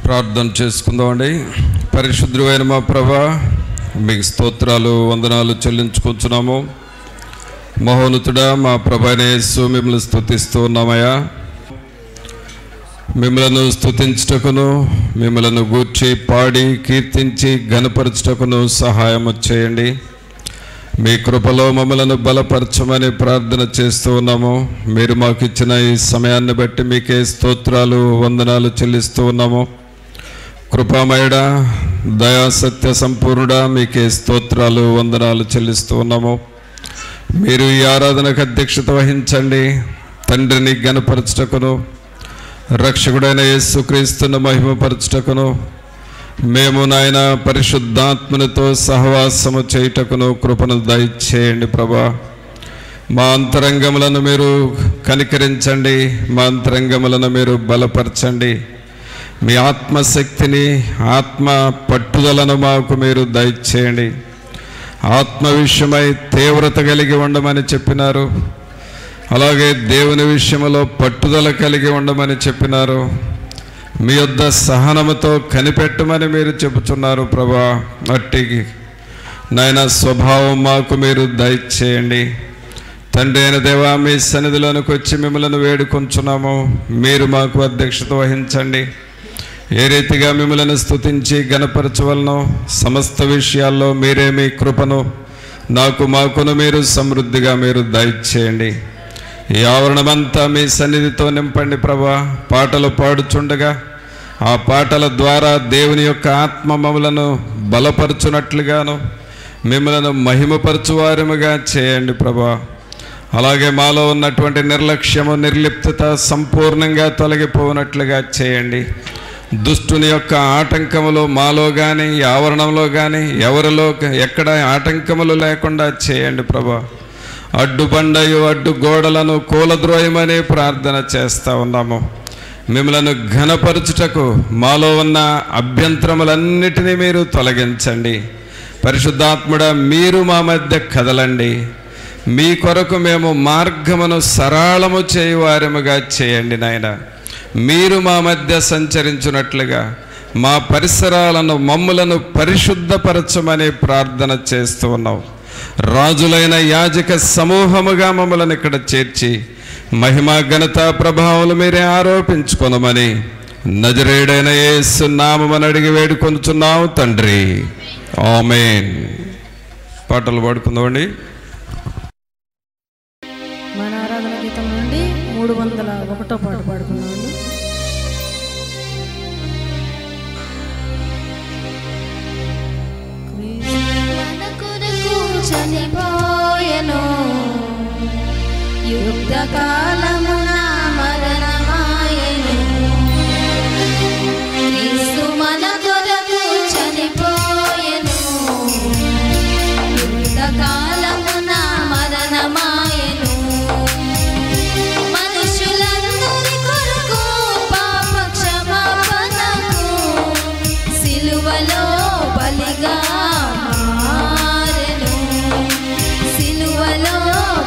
ప్రార్థన చేసుకుందామండి. పరిశుద్ధుడైన మా ప్రభువా, మీకు స్తోత్రాలు వందనాలు చెల్లించుకుంటున్నాము. మహోన్నతుడా మా ప్రభువైన యేసు, మిమ్మల్ని స్తుతిస్తూ ఉన్నామయ్యా. మిమ్మలను స్తుతించుటకును, మిమ్మలను గూర్చి పాడి కీర్తించి ఘనపరచుటకును సహాయం చేయండి. మీ కృపలో మమ్మలను బలపరచమని ప్రార్థన చేస్తూ ఉన్నాము. మీరు మాకు ఇచ్చిన ఈ సమయాన్ని బట్టి మీకే స్తోత్రాలు వందనాలు చెల్లిస్తూ ఉన్నాము. కృపామయుడా, దయాసత్య సంపూర్ణుడా, మీకే స్తోత్రాలు వందనాలు చెల్లిస్తూ ఉన్నాము. మీరు ఈ ఆరాధనకు అధ్యక్షత వహించండి. తండ్రిని ఘనపరచుటకును, రక్షకుడైన యేసుక్రీస్తును మహిమపరచుటకును, మేము నాయన పరిశుద్ధాత్మనితో సహవాసము చేయుటకును కృపను దయచేయండి ప్రభా. మా అంతరంగములను మీరు కనికరించండి, మా అంతరంగములను మీరు బలపరచండి. మీ ఆత్మశక్తిని, ఆత్మ పట్టుదలను మాకు మీరు దయచేయండి. ఆత్మ విషయమై తీవ్రత కలిగి ఉండమని చెప్పినారు. అలాగే దేవుని విషయంలో పట్టుదల కలిగి ఉండమని చెప్పినారు. మీ యొద్ద సహనముతో కనిపెట్టమని మీరు చెబుతున్నారు ప్రభా. అట్టి నాయన స్వభావం మాకు మీరు దయచేయండి. తండ్రి అయిన దేవా, మీ సన్నిధిలోనికి వచ్చి మిమ్మల్ని వేడుకొంచున్నాము. మీరు మాకు అధ్యక్షత వహించండి. ఏ రీతిగా మిమ్మల్ని స్తుతించి ఘనపరచవలనో సమస్త విషయాల్లో మీరే మీ కృపను మాకును మీరు సమృద్ధిగా మీరు దయచేయండి. ఈ ఆవరణమంతా మీ సన్నిధితో నింపండి ప్రభా. పాటలు పాడుచుండగా ఆ పాటల ద్వారా దేవుని యొక్క ఆత్మ మమ్మలను బలపరచునట్లుగాను, మిమ్మలను మహిమపరచువారముగా చేయండి ప్రభా. అలాగే మాలో ఉన్నటువంటి నిర్లక్ష్యము, నిర్లిప్తత సంపూర్ణంగా తొలగిపోనట్లుగా చేయండి. దుష్టుని యొక్క ఆటంకములు మాలో కానీ, ఆవరణంలో కానీ, ఎవరిలో ఎక్కడ ఆటంకములు లేకుండా చేయండి ప్రభా. అడ్డుబండయు అడ్డు గోడలను కూలద్రోయమని ప్రార్థన చేస్తూ ఉన్నాము. మిమ్మలను ఘనపరచుటకు మాలో ఉన్న అభ్యంతరములన్నిటినీ మీరు తొలగించండి. పరిశుద్ధాత్ముడా, మీరు మా మధ్య కదలండి. మీ కొరకు మేము మార్గమును సరళము చేయువారముగా చేయండి నాయన. మీరు మా మధ్య సంచరించున్నట్లుగా మా పరిసరాలను, మమ్ములను పరిశుద్ధపరచమని ప్రార్థన చేస్తూ ఉన్నాం. రాజులైన యాజక సమూహముగా మమ్మల్ని ఇక్కడ చేర్చి మహిమ ఘనత ప్రభావాలు మీరే ఆరోపించుకొనమని నజరేయుడైన యేసు నామమున అడిగి వేడుకొనుచున్నాము తండ్రి, ఆమేన్. పాటలు పాడుకుందామండి. మన ఆరాధన గీతం నుండి 301వ పాట పాడుకుందామండి. చనిపోయెను యుద్ధకాలమున మరణమాయెను. క్రీస్తు మన కొరకు చనిపోయెను యుద్ధకాలమున మరణమాయెను. మనుషులందరి కొరకు పాప క్షమాపణకు సిలువలో బలిగా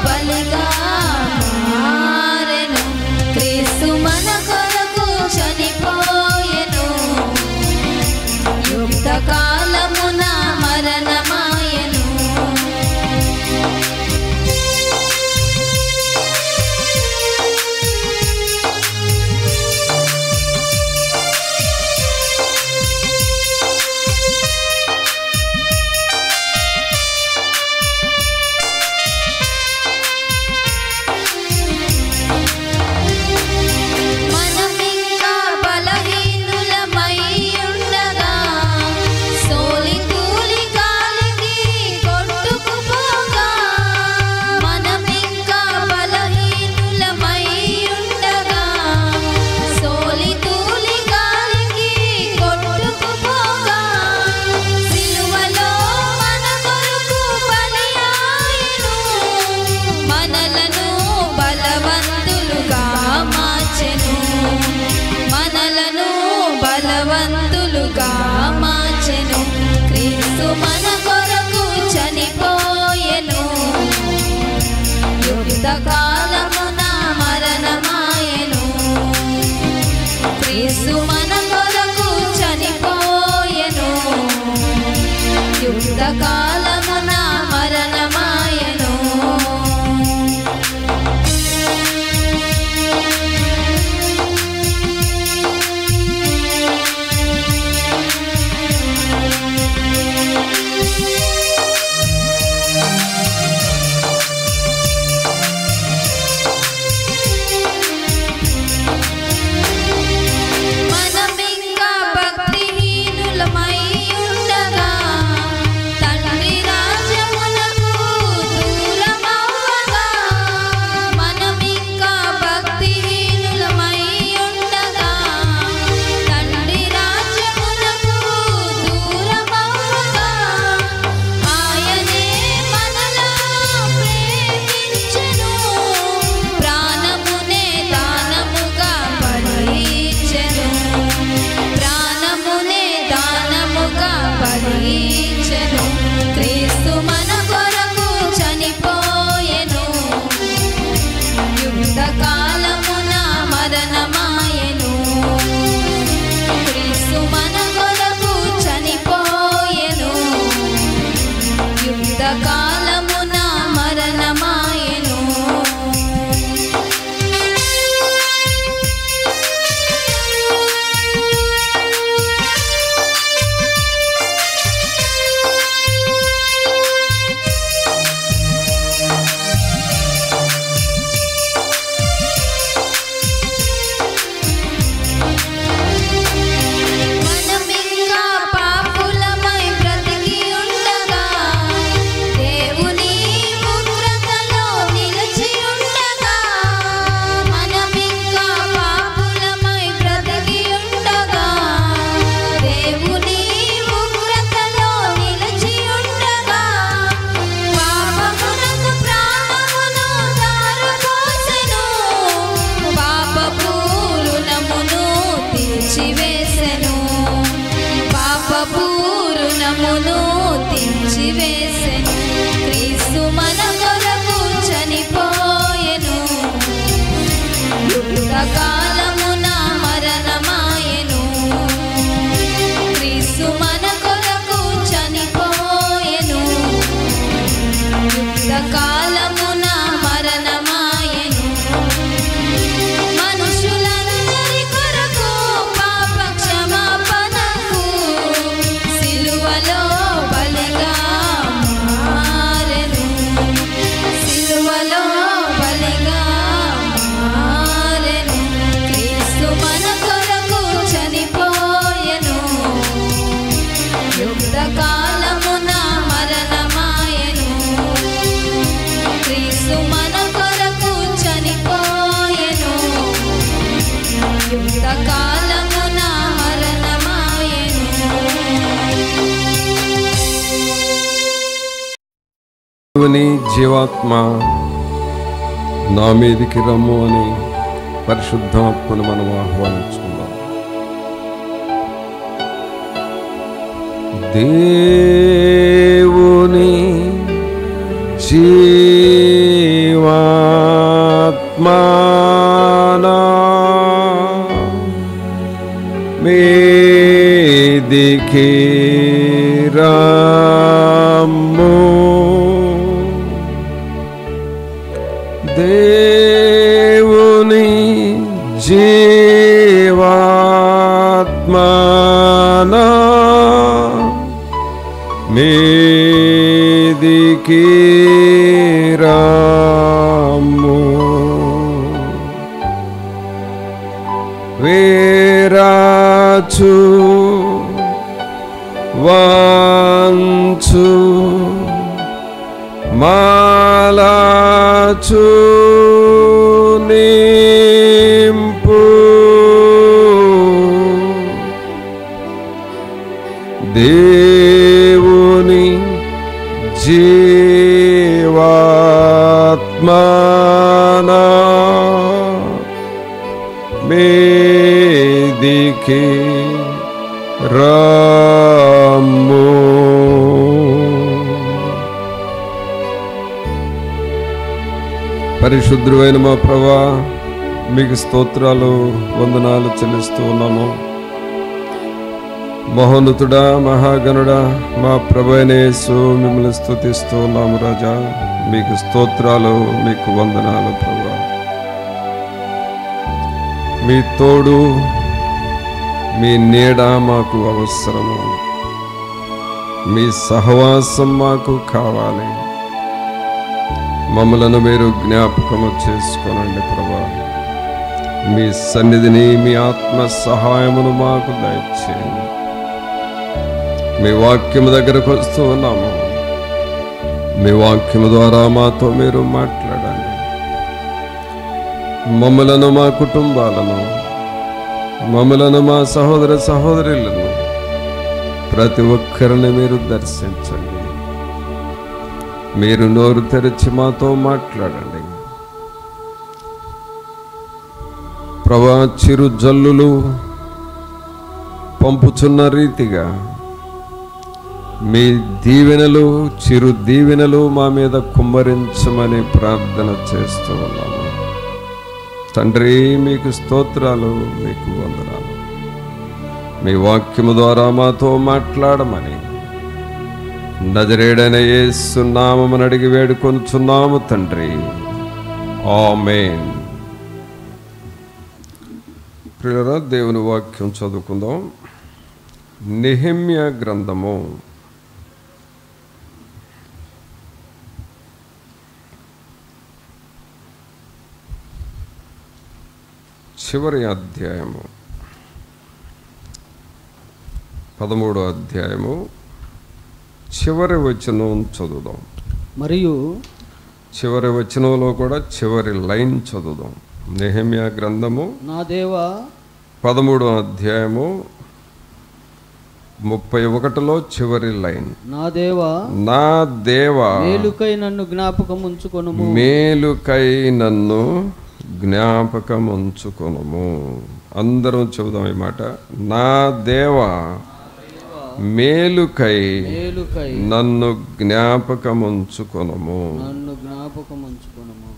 బలిగా మారెను. క్రీస్తు మన కొరకు చనిపోయెను యుద్ధకాలమున మరణమాయెను. బలవంతులుగా మార్చెను. క్రీస్తు మన కొరకు చనిపోయెను యుద్ధకాలమున మరణమాయెను. క్రీస్తు మన కొరకు పాపమును తెచ్చివేసెను క్రీస్తు మన కొరకు చనిపోయెను యుక్త కాలమున మరణమాయెను క్రీస్తు మన కొరకు చనిపోయెను యుక్త కాలమున మరణమాయెను మనుషులందరి కొరకు పాప క్షమాపణకు సిలువలో బలిగా మారెను సిలువలో బలిగా మారెను క్రీస్తు మన కొరకు చనిపోయెను యుక్త కాలమున మరణమాయెను క్రీస్తు మన కొరకు చనిపోయెను యుక్త కాలమున మరణమాయెను దేవుని జీవాత్మ నా మీదికి రమ్ము అని పరిశుద్ధాత్మను మనం ఆహ్వానించుకుందాం. దేవుని జీవాత్మ నా మీదికి రమ్ము దేవుని జీవాత్మ నా మీదికి రమ్ము వేరాచు వంచు మాలాచు నింపు దేవుని జీవాత్మ నా మీదికి రమ్ము పరిశుద్ధుడైన మా ప్రభువా, మీకు స్తోత్రాలు వందనాలు చెల్లిస్తూ ఉన్నాము. మహోన్నతుడా, మహాగణుడా, మా ప్రభువైన యేసు మిమ్మల్ని స్తుతిస్తూ ఉన్నాము. రాజా, మీకు స్తోత్రాలు, మీకు వందనాలు. ప్రభువా, మీ తోడు, మీ నీడ మాకు అవసరము. మీ సహవాసం మాకు కావాలి. మమ్మలను మీరు జ్ఞాపకము చేసుకోనండి ప్రభా. మీ సన్నిధిని, మీ ఆత్మ సహాయమును మాకు దయచేయండి. మీ వాక్యము దగ్గరకు వస్తూ ఉన్నాము. మీ వాక్యము ద్వారా మాతో మీరు మాట్లాడండి. మమ్మలను, మా కుటుంబాలను, మమ్మలను, మా సహోదర సహోదరులను, ప్రతి ఒక్కరిని మీరు దర్శించండి. మీరు నోరు తెరిచి మాతో మాట్లాడండి ప్రభా. చిరు జల్లులు పంపుచున్న రీతిగా మీ దీవెనలు, చిరు దీవెనలు మా మీద కుమ్మరించమని ప్రార్థన చేస్తూ ఉన్నాము. తండ్రి, మీకు స్తోత్రాలు, మీకు వందనాలు. మీ వాక్యము ద్వారా మాతో మాట్లాడమని నజరేయుడైన యేసు నామమున అడిగి వేడుకొనుచున్నాము తండ్రి. ఆమేన్. ప్రియులారా, దేవుని వాక్యం చదువుకుందాం. నెహెమ్యా గ్రంథము 13వ అధ్యాయము చివరి వచనం చదువుదాం. మరియు చివరి వచనంలో కూడా చివరి లైన్ చదువుదాం. నెహెమ్యా గ్రంథము నా దేవా 13వ అధ్యాయము 31లో చివరి లైన్. నా దేవా, నా దేవా, మేలుకై నన్ను జ్ఞాపకం ఉంచుకొనుము. మేలుకై నన్ను జ్ఞాపకం ఉంచుకొనుము. అందరం చెబుదాం ఈ మాట. నా దేవా, మేలుకై మేలుకై నన్ను జ్ఞాపకముంచుకొనుము. నన్ను జ్ఞాపకముంచుకొనుము.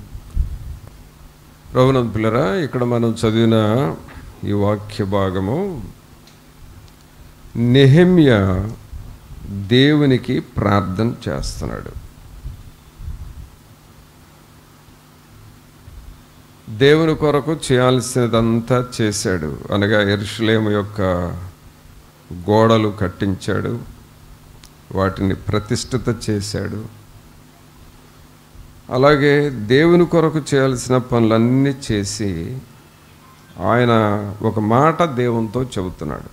ప్రభునందు పిల్లరా, ఇక్కడ మనం చదివిన ఈ వాక్య భాగము నెహెమ్యా దేవునికి ప్రార్థన చేస్తున్నాడు. దేవుని కొరకు చేయాల్సినదంతా చేశాడు. అనగా యెరూషలేము యొక్క గోడలు కట్టించాడు, వాటిని ప్రతిష్ఠిత చేశాడు. అలాగే దేవుని కొరకు చేయాల్సిన పనులన్నీ చేసి ఆయన ఒక మాట దేవునితో చెబుతున్నాడు.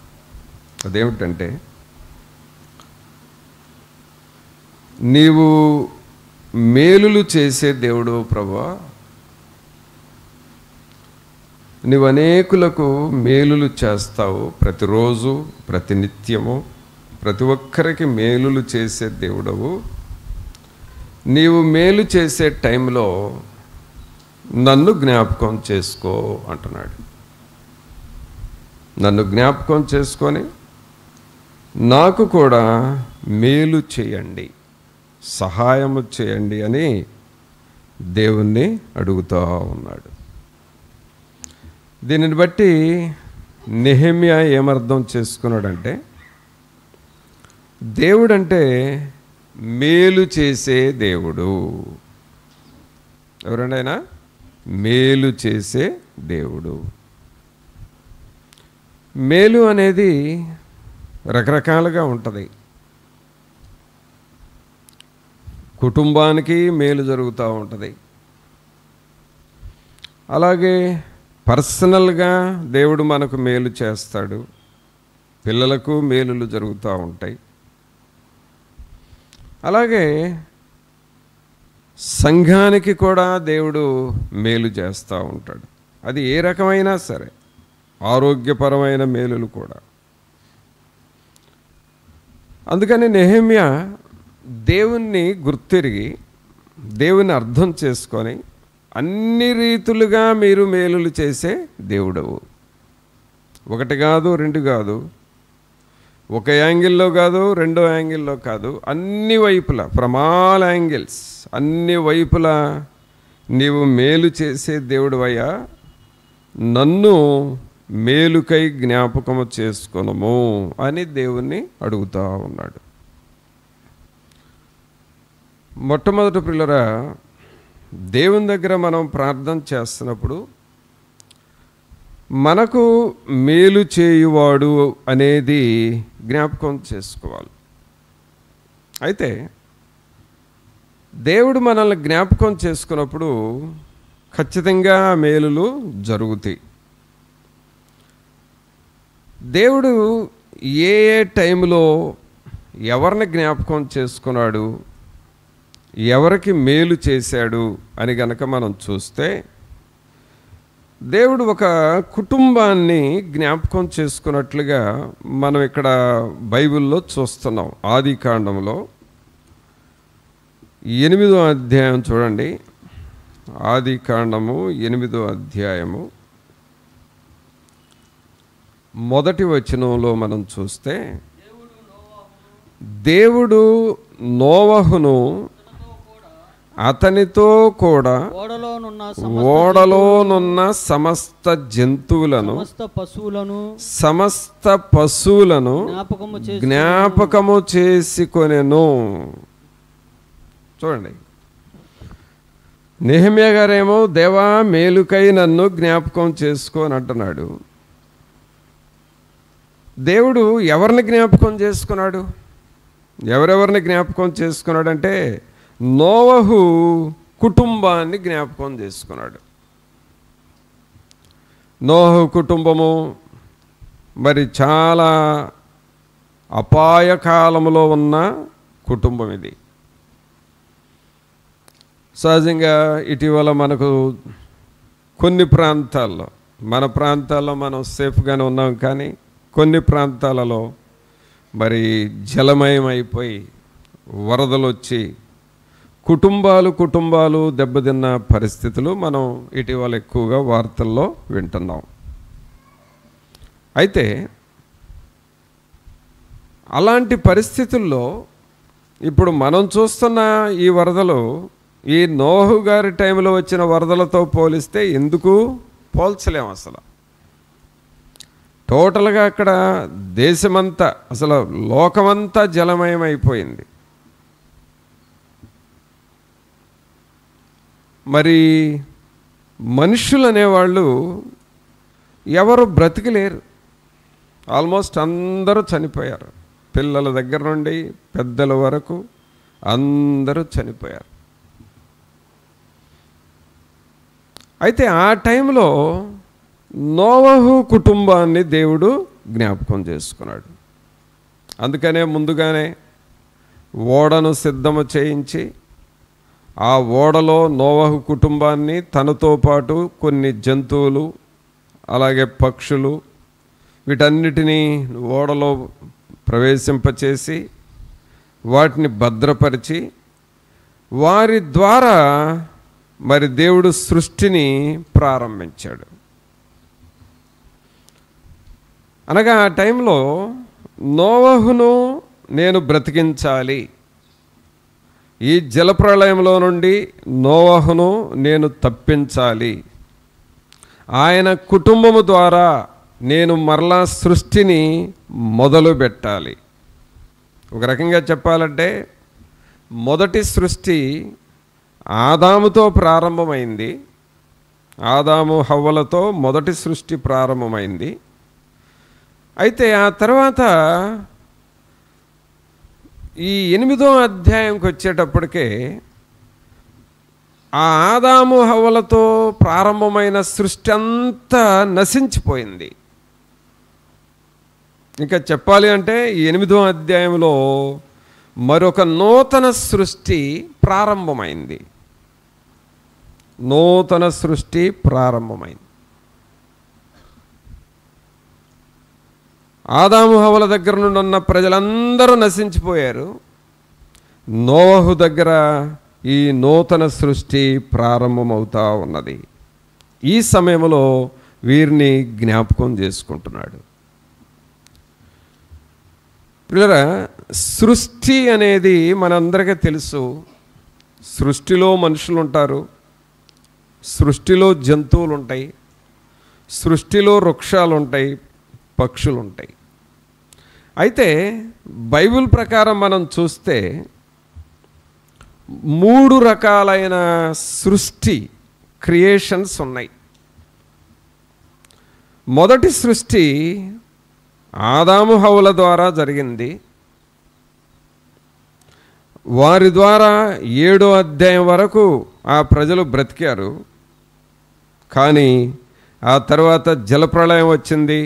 అదేమిటంటే, నీవు మేలులు చేసే దేవుడు ప్రభువా, నీవు అనేకులకు మేలులు చేస్తావు. ప్రతిరోజు, ప్రతినిత్యము, ప్రతి ఒక్కరికి మేలులు చేసే దేవుడవు. నీవు మేలు చేసే టైంలో నన్ను జ్ఞాపకం చేసుకో అంటున్నాడు. నన్ను జ్ఞాపకం చేసుకొని నాకు కూడా మేలు చేయండి, సహాయము చేయండి అని దేవుణ్ణి అడుగుతూ ఉన్నాడు. దీనిని బట్టి నెహెమ్యా ఏమర్థం చేసుకున్నాడంటే, దేవుడంటే మేలు చేసే దేవుడు. ఎవరండైనా మేలు చేసే దేవుడు. మేలు అనేది రకరకాలుగా ఉంటుంది. కుటుంబానికి మేలు జరుగుతూ ఉంటుంది. అలాగే పర్సనల్గా దేవుడు మనకు మేలు చేస్తాడు. పిల్లలకు మేలులు జరుగుతూ ఉంటాయి. అలాగే సంఘానికి కూడా దేవుడు మేలు చేస్తూ ఉంటాడు. అది ఏ రకమైనా సరే, ఆరోగ్యపరమైన మేలులు కూడా. అందుకని నెహెమ్యా దేవుణ్ణి గుర్తిరిగి, దేవుని అర్థం చేసుకొని, అన్ని రీతులుగా మీరు మేలులు చేసే దేవుడవు. ఒకటి కాదు, రెండు కాదు, ఒక యాంగిల్లో కాదు, రెండో యాంగిల్లో కాదు, అన్ని వైపులా, ఫ్రమ్ ఆల్ యాంగిల్స్, అన్ని వైపులా నీవు మేలు చేసే దేవుడవయ్యా, నన్ను మేలుకై జ్ఞాపకము చేసుకొనుము అని దేవుణ్ణి అడుగుతూ ఉన్నాడు. మొట్టమొదటి పిల్లరా, దేవుని దగ్గర మనం ప్రార్థన చేస్తున్నప్పుడు మనకు మేలు చేయువాడు అనేది జ్ఞాపకం చేసుకోవాలి. అయితే దేవుడు మనల్ని జ్ఞాపకం చేసుకున్నప్పుడు ఖచ్చితంగా మేలులు జరుగుతాయి. దేవుడు ఏ ఏ టైంలో ఎవరిని జ్ఞాపకం చేసుకున్నాడు, ఎవరికి మేలు చేశాడు అని గనక మనం చూస్తే, దేవుడు ఒక కుటుంబాన్ని జ్ఞాపకం చేసుకున్నట్లుగా మనం ఇక్కడ బైబిల్లో చూస్తున్నాం. ఆదికాండంలో 8వ అధ్యాయం చూడండి. ఆదికాండము 8వ అధ్యాయము 1వ వచనంలో మనం చూస్తే, దేవుడు నోవహును అతనితో కూడా ఓడలోనున్న సమస్త జంతువులను, సమస్త పశువులను జ్ఞాపకము చేసుకొనెను. చూడండి, నెహెమ్యా గారేమో దేవా మేలుకై నన్ను జ్ఞాపకం చేసుకొని అంటున్నాడు. దేవుడు ఎవరిని జ్ఞాపకం చేసుకున్నాడు? ఎవరెవరిని జ్ఞాపకం చేసుకున్నాడంటే, నోవహు కుటుంబాన్ని జ్ఞాపకం చేసుకున్నాడు. నోవహు కుటుంబము మరి చాలా అపాయకాలంలో ఉన్న కుటుంబం ఇది. సహజంగా ఇటీవల మనకు కొన్ని ప్రాంతాల్లో, మన ప్రాంతాల్లో మనం సేఫ్గానే ఉన్నాం, కానీ కొన్ని ప్రాంతాలలో మరి జలమయమైపోయి వరదలు వచ్చి కుటుంబాలు దెబ్బతిన్న పరిస్థితులు మనం ఇటీవల ఎక్కువగా వార్తల్లో వింటున్నాం. అయితే అలాంటి పరిస్థితుల్లో ఇప్పుడు మనం చూస్తున్న ఈ వరదలు ఈ నోహు గారి టైంలో వచ్చిన వరదలతో పోలిస్తే ఎందుకు పోల్చలేం అసలు. టోటల్గా అక్కడ దేశమంతా అసలు లోకమంతా జలమయం అయిపోయింది. మరి మనుషులు అనేవాళ్ళు ఎవరు బ్రతికలేరు. ఆల్మోస్ట్ అందరూ చనిపోయారు. పిల్లల దగ్గర నుండి పెద్దల వరకు అందరూ చనిపోయారు. అయితే ఆ టైంలో నోవహు కుటుంబాన్ని దేవుడు జ్ఞాపకం చేసుకున్నాడు. అందుకనే ముందుగానే ఓడను సిద్ధము చేయించి ఆ ఓడలో నోవహు కుటుంబాన్ని తనతో పాటు కొన్ని జంతువులు అలాగే పక్షులు వీటన్నిటినీ ఓడలో ప్రవేశింపచేసి వాటిని భద్రపరిచి వారి ద్వారా మరి దేవుడు సృష్టిని ప్రారంభించాడు. అనగా ఆ టైంలో నోవహును నేను బ్రతికించాలి, ఈ జలప్రళయంలో నుండి నోవహును నేను తప్పించాలి, ఆయన కుటుంబము ద్వారా నేను మరలా సృష్టిని మొదలు పెట్టాలి. ఒక రకంగా చెప్పాలంటే మొదటి సృష్టి ఆదాముతో ప్రారంభమైంది. ఆదాము హవ్వలతో మొదటి సృష్టి ప్రారంభమైంది. అయితే ఆ తర్వాత ఈ 8వ అధ్యాయంకి వచ్చేటప్పటికే ఆ ఆదాము హవ్వలతో ప్రారంభమైన సృష్టి అంతా నశించిపోయింది. ఇంకా చెప్పాలి అంటే ఈ 8వ అధ్యాయంలో మరొక నూతన సృష్టి ప్రారంభమైంది. నూతన సృష్టి ప్రారంభమైంది. ఆదాము హవ్వల దగ్గర నుండి ఉన్న ప్రజలందరూ నశించిపోయారు. నోవహు దగ్గర ఈ నూతన సృష్టి ప్రారంభమవుతా ఉన్నది. ఈ సమయంలో వీరిని జ్ఞాపకం చేసుకుంటున్నాడు. పిల్లరా, సృష్టి అనేది మనందరికీ తెలుసు. సృష్టిలో మనుషులు ఉంటారు, సృష్టిలో జంతువులు ఉంటాయి, సృష్టిలో వృక్షాలు ఉంటాయి, పక్షులు ఉంటాయి. అయితే బైబిల్ ప్రకారం మనం చూస్తే 3 రకాలైన సృష్టి క్రియేషన్స్ ఉన్నాయి. మొదటి సృష్టి ఆదాము హవ్వల ద్వారా జరిగింది. వారి ద్వారా 7వ అధ్యాయం వరకు ఆ ప్రజలు బ్రతికారు. కానీ ఆ తర్వాత జలప్రళయం వచ్చింది.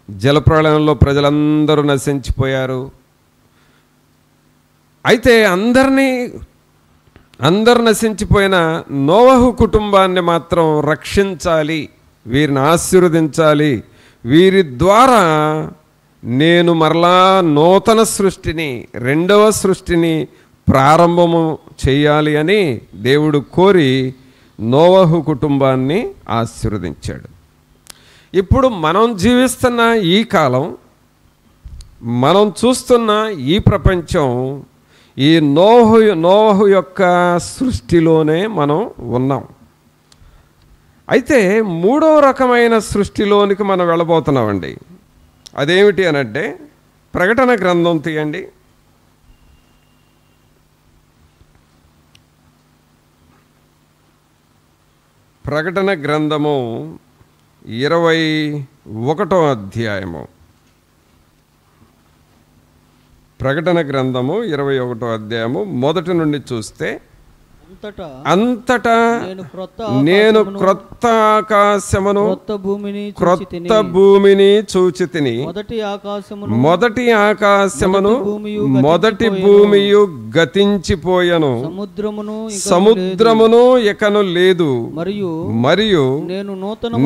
జలప్రళయంలో ప్రజలందరూ నశించిపోయారు. అయితే అందరు నశించిపోయిన నోవహు కుటుంబాన్ని మాత్రం రక్షించాలి, వీరిని ఆశీర్వదించాలి, వీరి ద్వారా నేను మరలా నూతన సృష్టిని, 2వ సృష్టిని ప్రారంభము చేయాలి అని దేవుడు కోరి నోవహు కుటుంబాన్ని ఆశీర్వదించాడు. ఇప్పుడు మనం జీవిస్తున్న ఈ కాలం, మనం చూస్తున్న ఈ ప్రపంచం ఈ నోవహు యొక్క సృష్టిలోనే మనం ఉన్నాం. అయితే 3వ రకమైన సృష్టిలోనికి మనం వెళ్ళబోతున్నామండి. అదేమిటి అనంటే ప్రకటన గ్రంథం తీయండి. ప్రకటన గ్రంథము 21వ అధ్యాయము. ప్రకటన గ్రంథము 21వ అధ్యాయము మొదటి నుండి చూస్తే, అంతటా నేను క్రొత్త ఆకాశమును క్రొత్త భూమిని చూచితిని. మొదటి ఆకాశమును మొదటి భూమియు గతించిపోయెను, సముద్రమును ఇకను లేదు. మరియు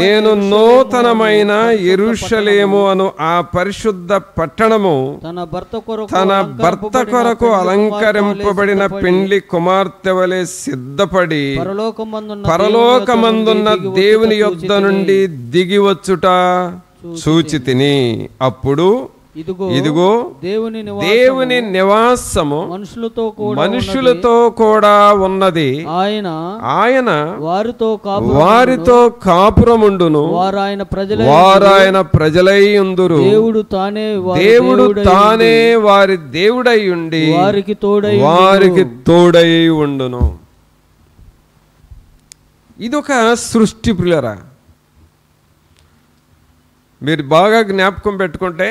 నేను నూతనమైన యెరూషలేము అను ఆ పరిశుద్ధ పట్టణము తన భర్త కొరకు అలంకరింపబడిన పెండ్లి కుమార్తె వలె సిద్ధపడి పరలోకమందున్న దేవుని యొద్ద నుండి దిగివచ్చుట చూచితిని. అప్పుడు ఇదిగో దేవుని నివాసము మనుషులతో కూడా ఉన్నది. ఆయన వారితో కాపురముండును, వారు ఆయన ప్రజలై ఉందురు. దేవుడు తానే వారి దేవుడై ఉండి వారికి తోడై ఉండును. ఇదొక సృష్టి ప్రియులారా. మీరు బాగా జ్ఞాపకం పెట్టుకుంటే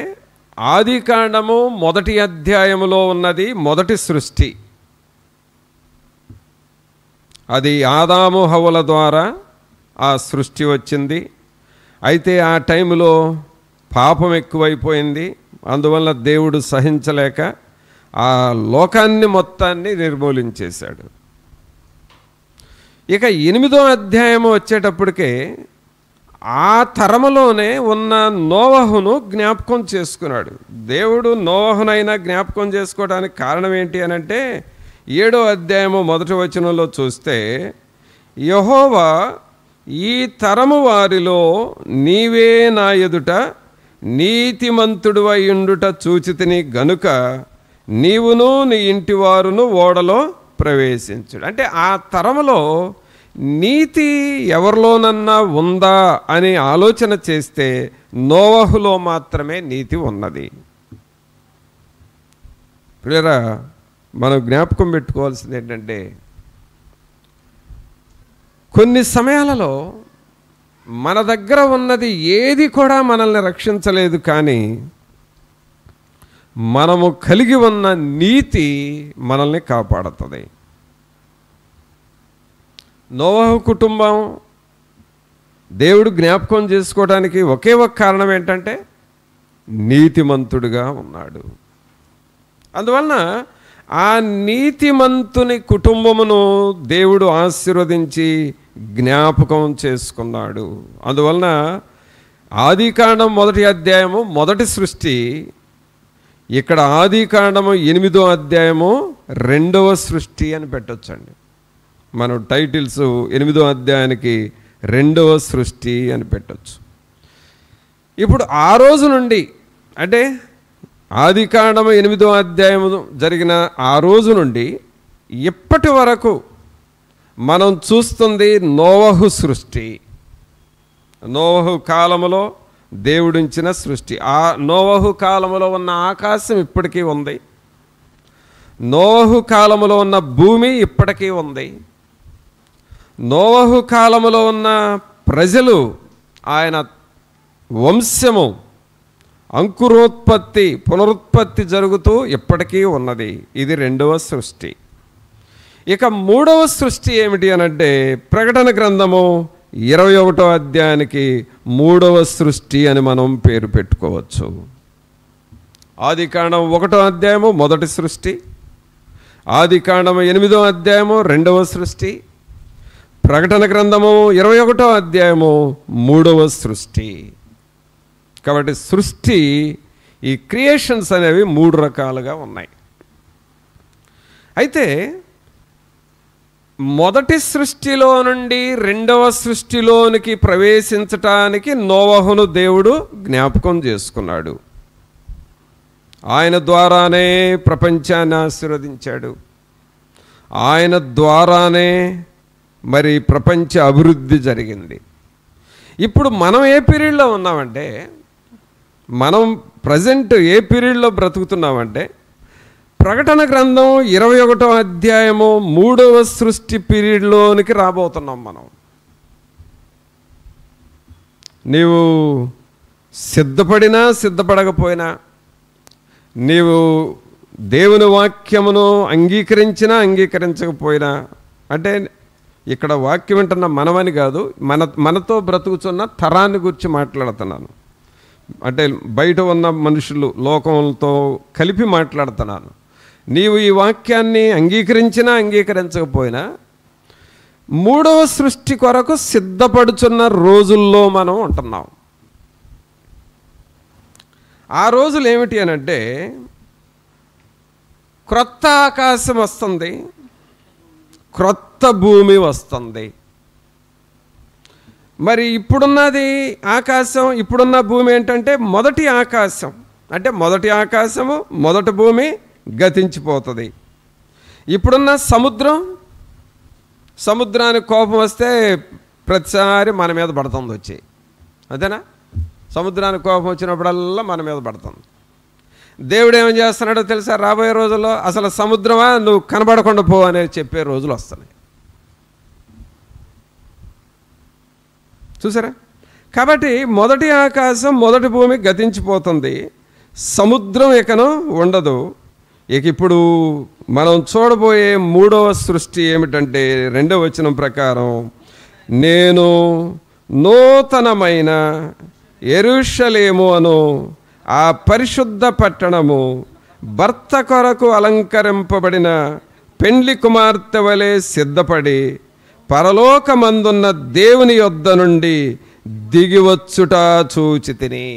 ఆదికాండము 1వ అధ్యాయములో ఉన్నది మొదటి సృష్టి. అది ఆదాము హవ్వల ద్వారా ఆ సృష్టి వచ్చింది. అయితే ఆ టైంలో పాపం ఎక్కువైపోయింది. అందువల్ల దేవుడు సహించలేక ఆ లోకాన్ని మొత్తాన్ని నిర్మూలించేశాడు. ఇక 8వ అధ్యాయము వచ్చేటప్పటికే ఆ తరములోనే ఉన్న నోవహును జ్ఞాపకం చేసుకున్నాడు. దేవుడు నోవహునైనా జ్ఞాపకం చేసుకోవడానికి కారణం ఏంటి అని అంటే 7వ అధ్యాయము 1వ వచనంలో చూస్తే, యెహోవా ఈ తరము వారిలో నీవే నా ఎదుట నీతిమంతుడు అయ్యుండుట చూచితిని గనుక నీవును నీ ఇంటి వారును ఓడలో ప్రవేశించుడు. అంటే ఆ తరములో నీతి ఎవరిలోనన్నా ఉందా అని ఆలోచన చేస్తే నోవహులో మాత్రమే నీతి ఉన్నది. ప్రియరా, మనం జ్ఞాపకం పెట్టుకోవాల్సింది ఏంటంటే, కొన్ని సమయాలలో మన దగ్గర ఉన్నది ఏది కూడా మనల్ని రక్షించలేదు, కానీ మనము కలిగి ఉన్న నీతి మనల్ని కాపాడుతుంది. నోవహు కుటుంబం దేవుడు జ్ఞాపకం చేసుకోవడానికి ఒకే ఒక కారణం ఏంటంటే నీతిమంతుడుగా ఉన్నాడు. అందువలన ఆ నీతిమంతుని కుటుంబమును దేవుడు ఆశీర్వదించి జ్ఞాపకం చేసుకున్నాడు. అందువలన ఆదికాండం 1వ అధ్యాయము మొదటి సృష్టి, ఇక్కడ ఆదికాండము 8వ అధ్యాయము 2వ సృష్టి అని పెట్టొచ్చండి. మనం టైటిల్స్ 8వ అధ్యాయానికి 2వ సృష్టి అని పెట్టొచ్చు. ఇప్పుడు ఆ రోజు నుండి, అంటే ఆదికాండము 8వ అధ్యాయము జరిగిన ఆ రోజు నుండి ఇప్పటి వరకు మనం చూస్తుంది నోవహు సృష్టి. నోవహు కాలములో దేవుడించిన సృష్టి. ఆ నోవహు కాలములో ఉన్న ఆకాశం ఇప్పటికీ ఉంది. నోవహు కాలములో ఉన్న భూమి ఇప్పటికీ ఉంది. నోవహు కాలములో ఉన్న ప్రజలు, ఆయన వంశము అంకురోత్పత్తి పునరుత్పత్తి జరుగుతూ ఇప్పటికీ ఉన్నది. ఇది 2వ సృష్టి. ఇక 3వ సృష్టి ఏమిటి అనంటే, ప్రకటన గ్రంథము 21వ అధ్యాయానికి 3వ సృష్టి అని మనం పేరు పెట్టుకోవచ్చు. ఆదికాండం 1వ అధ్యాయము మొదటి సృష్టి, ఆదికాండము 8వ అధ్యాయము 2వ సృష్టి, ప్రకటన గ్రంథము 21వ అధ్యాయము 3వ సృష్టి. కాబట్టి సృష్టి, ఈ క్రియేషన్స్ అనేవి 3 రకాలుగా ఉన్నాయి. అయితే మొదటి సృష్టిలో నుండి 2వ సృష్టిలోనికి ప్రవేశించటానికి నోవహును దేవుడు జ్ఞాపకం చేసుకున్నాడు. ఆయన ద్వారానే ప్రపంచాన్ని ఆశీర్వదించాడు. ఆయన ద్వారానే మరి ప్రపంచ అభివృద్ధి జరిగింది. ఇప్పుడు మనం ఏ పీరియడ్లో ఉన్నామంటే, మనం ప్రజెంట్ ఏ పీరియడ్లో బ్రతుకుతున్నామంటే, ప్రకటన గ్రంథం 21వ అధ్యాయము 3వ సృష్టి పీరియడ్లోనికి రాబోతున్నాం మనం. నీవు సిద్ధపడినా సిద్ధపడకపోయినా, నీవు దేవుని వాక్యమును అంగీకరించినా అంగీకరించకపోయినా, అంటే ఇక్కడ వాక్యం వింటున్న మనమని కాదు, మనతో బ్రతుకుతున్న తరాన్ని గురించి మాట్లాడుతున్నాను. అంటే బయట ఉన్న మనుషులు, లోకంతో కలిపి మాట్లాడుతున్నాను. నీవు ఈ వాక్యాన్ని అంగీకరించినా అంగీకరించకపోయినా 3వ సృష్టి కొరకు సిద్ధపడుచున్న రోజుల్లో మనం ఉంటున్నాం. ఆ రోజులు ఏమిటి అనంటే, క్రొత్త ఆకాశం వస్తుంది, క్రొత్త భూమి వస్తుంది. మరి ఇప్పుడున్నది ఆకాశం, ఇప్పుడున్న భూమి ఏంటంటే మొదటి ఆకాశం, అంటే మొదటి ఆకాశము మొదటి భూమి గతించిపోతుంది. ఇప్పుడున్న సముద్రానికి కోపం వస్తే ప్రతిసారి మన మీద పడుతుంది వచ్చి, అదేనా? సముద్రానికి కోపం వచ్చినప్పుడల్లా మన మీద పడుతుంది. దేవుడు ఏమని చేస్తున్నాడో తెలుసా? రాబోయే రోజుల్లో అసలు సముద్రమా నువ్వు కనబడకుండా పో అనేది చెప్పే రోజులు వస్తున్నాయి. చూసారా? కాబట్టి మొదటి ఆకాశం మొదటి భూమి గతించిపోతుంది, సముద్రం ఇకను ఉండదు. ఇక ఇప్పుడు మనం చూడబోయే మూడవ సృష్టి ఏమిటంటే 2వ వచనం ప్రకారం, నేను నూతనమైన యెరూషలేము అను ఆ పరిశుద్ధ పట్టణము భర్త కొరకు అలంకరింపబడిన పెండ్లి కుమార్తె వలె సిద్ధపడి పరలోకమందున్న దేవుని యొద్ద నుండి దిగివచ్చుట చూచితిని.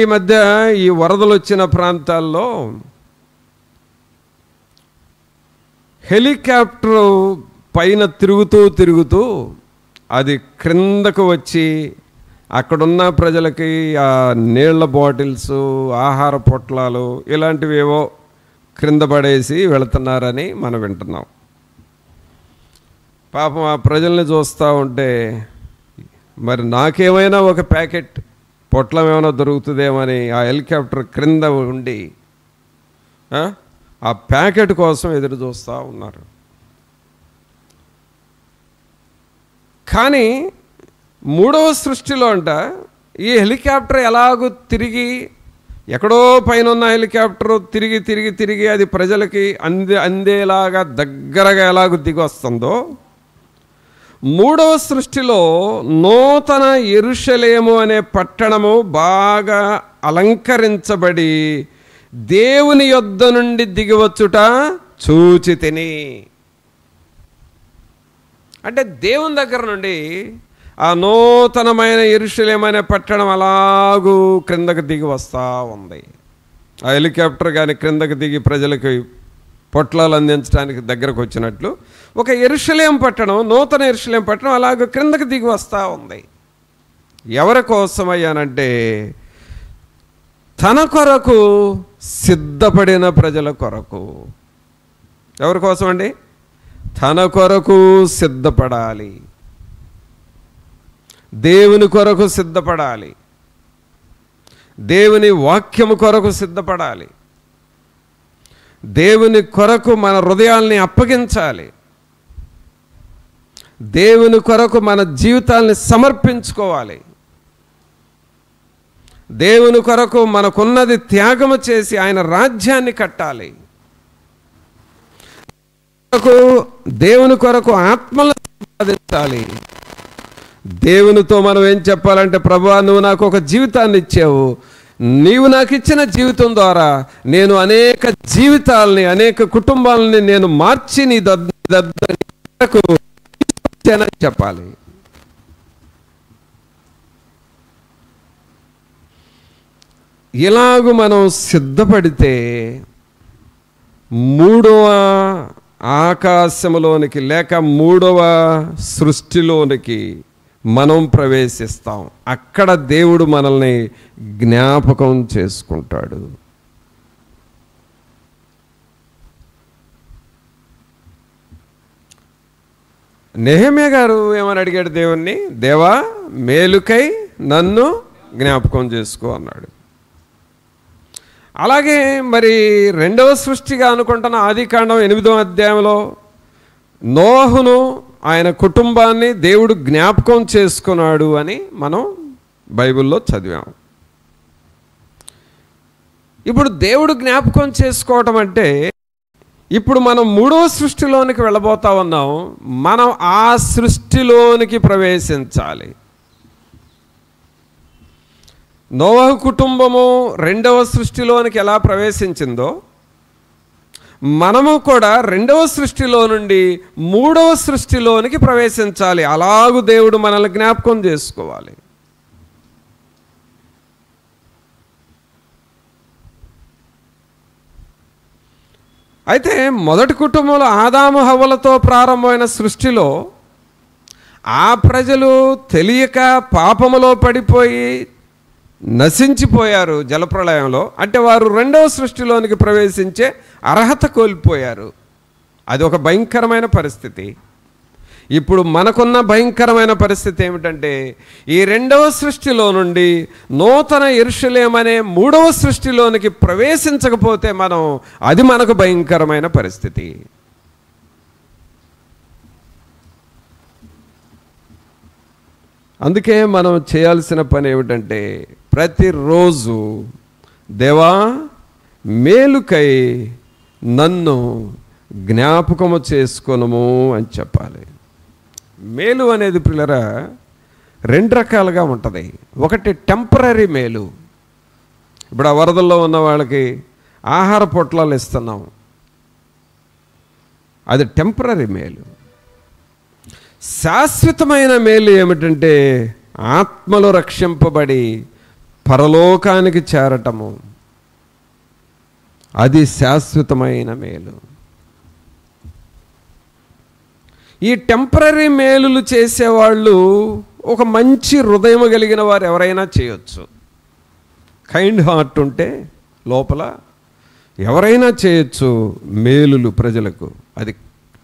ఈ మధ్య ఈ వరదలు వచ్చిన ప్రాంతాల్లో హెలికాప్టర్ పైన తిరుగుతూ అది క్రిందకు వచ్చి అక్కడున్న ప్రజలకి ఆ నీళ్ల బాటిల్స్, ఆహార పొట్లాలు ఇలాంటివేవో క్రింద పడేసి వెళుతున్నారని మనం వింటున్నాం. పాపం ఆ ప్రజల్ని చూస్తూ ఉంటే మరి నాకేమైనా ఒక ప్యాకెట్ పొట్లం ఏమైనా దొరుకుతుందేమని ఆ హెలికాప్టర్ క్రింద ఉండి ఆ ప్యాకెట్ కోసం ఎదురు చూస్తూ ఉన్నారు. కానీ మూడవ సృష్టిలో అంట ఈ హెలికాప్టర్ ఎలాగూ తిరిగి ఎక్కడో పైన ఉన్న హెలికాప్టర్ తిరిగి అది ప్రజలకి అందేలాగా దగ్గరగా ఎలాగూ దిగి వస్తుందో, మూడవ సృష్టిలో నూతన యెరూషలేము అనే పట్టణము బాగా అలంకరించబడి దేవుని యొద్ద నుండి దిగివచ్చుట చూచితిని. అంటే దేవుని దగ్గర నుండి ఆ నూతనమైన యెరూషలేము అనే పట్టణం అలాగూ క్రిందకు దిగి వస్తూ ఉంది. ఆ హెలికాప్టర్ కానీ క్రిందకు దిగి ప్రజలకి పొట్లాలు అందించడానికి దగ్గరకు వచ్చినట్లు ఒక యెరూషలేము పట్టణం, నూతన యెరూషలేము పట్టణం అలాగ క్రిందకు దిగి వస్తూ ఉంది. ఎవరి కోసమయ్యానంటే తన కొరకు సిద్ధపడిన ప్రజల కొరకు. ఎవరి కోసం అండి? తన కొరకు సిద్ధపడాలి, దేవుని కొరకు సిద్ధపడాలి, దేవుని వాక్యము కొరకు సిద్ధపడాలి, దేవుని కొరకు మన హృదయాల్ని అప్పగించాలి, దేవుని కొరకు మన జీవితాల్ని సమర్పించుకోవాలి, దేవుని కొరకు మనకున్నది త్యాగము చేసి ఆయన రాజ్యాన్ని కట్టాలి, దేవుని కొరకు ఆత్మలను సంపాదించాలి. దేవునితో మనం ఏం చెప్పాలంటే, ప్రభువా నువ్వు నాకు ఒక జీవితాన్ని ఇచ్చావు, నీవు నాకు ఇచ్చిన జీవితం ద్వారా నేను అనేక జీవితాలని, అనేక కుటుంబాలని నేను మార్చి నీ దగ్గరకు చెప్పాలి. ఇలాగూ మనం సిద్ధపడితే మూడవ ఆకాశములోనికి లేక మూడవ సృష్టిలోనికి మనం ప్రవేశిస్తాం. అక్కడ దేవుడు మనల్ని జ్ఞాపకం చేసుకుంటాడు. నెహెమ్యా గారు ఏమని అడిగాడు దేవుణ్ణి? దేవా మేలుకై నన్ను జ్ఞాపకం చేసుకో అన్నాడు. అలాగే మరి రెండవ సృష్టిగా అనుకుంటున్న ఆదికాండం 8వ అధ్యాయంలో నోహును ఆయన కుటుంబాన్ని దేవుడు జ్ఞాపకం చేసుకున్నాడు అని మనం బైబిల్లో చదివాం. ఇప్పుడు దేవుడు జ్ఞాపకం చేసుకోవటం అంటే ఇప్పుడు మనం మూడవ సృష్టిలోనికి వెళ్ళబోతా ఉన్నాం. మనం ఆ సృష్టిలోనికి ప్రవేశించాలి. నోవహు కుటుంబము రెండవ సృష్టిలోనికి ఎలా ప్రవేశించిందో మనము కూడా రెండవ సృష్టిలో నుండి మూడవ సృష్టిలోనికి ప్రవేశించాలి. అలాగూ దేవుడు మనల్ని జ్ఞాపకం చేసుకోవాలి. అయితే మొదటి కుటుంబంలో ఆదాము హవ్వలతో ప్రారంభమైన సృష్టిలో ఆ ప్రజలు తెలియక పాపములో పడిపోయి నశించిపోయారు జలప్రళయంలో. అంటే వారు రెండవ సృష్టిలోనికి ప్రవేశించే అర్హత కోల్పోయారు. అది ఒక భయంకరమైన పరిస్థితి. ఇప్పుడు మనకున్న భయంకరమైన పరిస్థితి ఏమిటంటే, ఈ రెండవ సృష్టిలో నుండి నూతన యెరూషలేము అనే మూడవ సృష్టిలోనికి ప్రవేశించకపోతే అది మనకు భయంకరమైన పరిస్థితి. అందుకే మనం చేయాల్సిన పని ఏమిటంటే, ప్రతిరోజు దేవా మేలుకై నన్ను జ్ఞాపకము చేసుకొనుము అని చెప్పాలి. మేలు అనేది పిల్లరా రెండు రకాలుగా ఉంటుంది. ఒకటి టెంపరరీ మేలు. ఇప్పుడు ఆ వరదల్లో ఉన్న వాళ్ళకి ఆహార పొట్లాలు ఇస్తున్నాం, అది టెంపరరీ మేలు. శాశ్వతమైన మేలు ఏమిటంటే ఆత్మలు రక్షింపబడి పరలోకానికి చేరటము, అది శాశ్వతమైన మేలు. ఈ టెంపరరీ మేలులు చేసేవాళ్ళు ఒక మంచి హృదయం కలిగిన వారు ఎవరైనా చేయొచ్చు. కైండ్ హార్ట్ ఉంటే లోపల ఎవరైనా చేయొచ్చు మేలులు ప్రజలకు, అది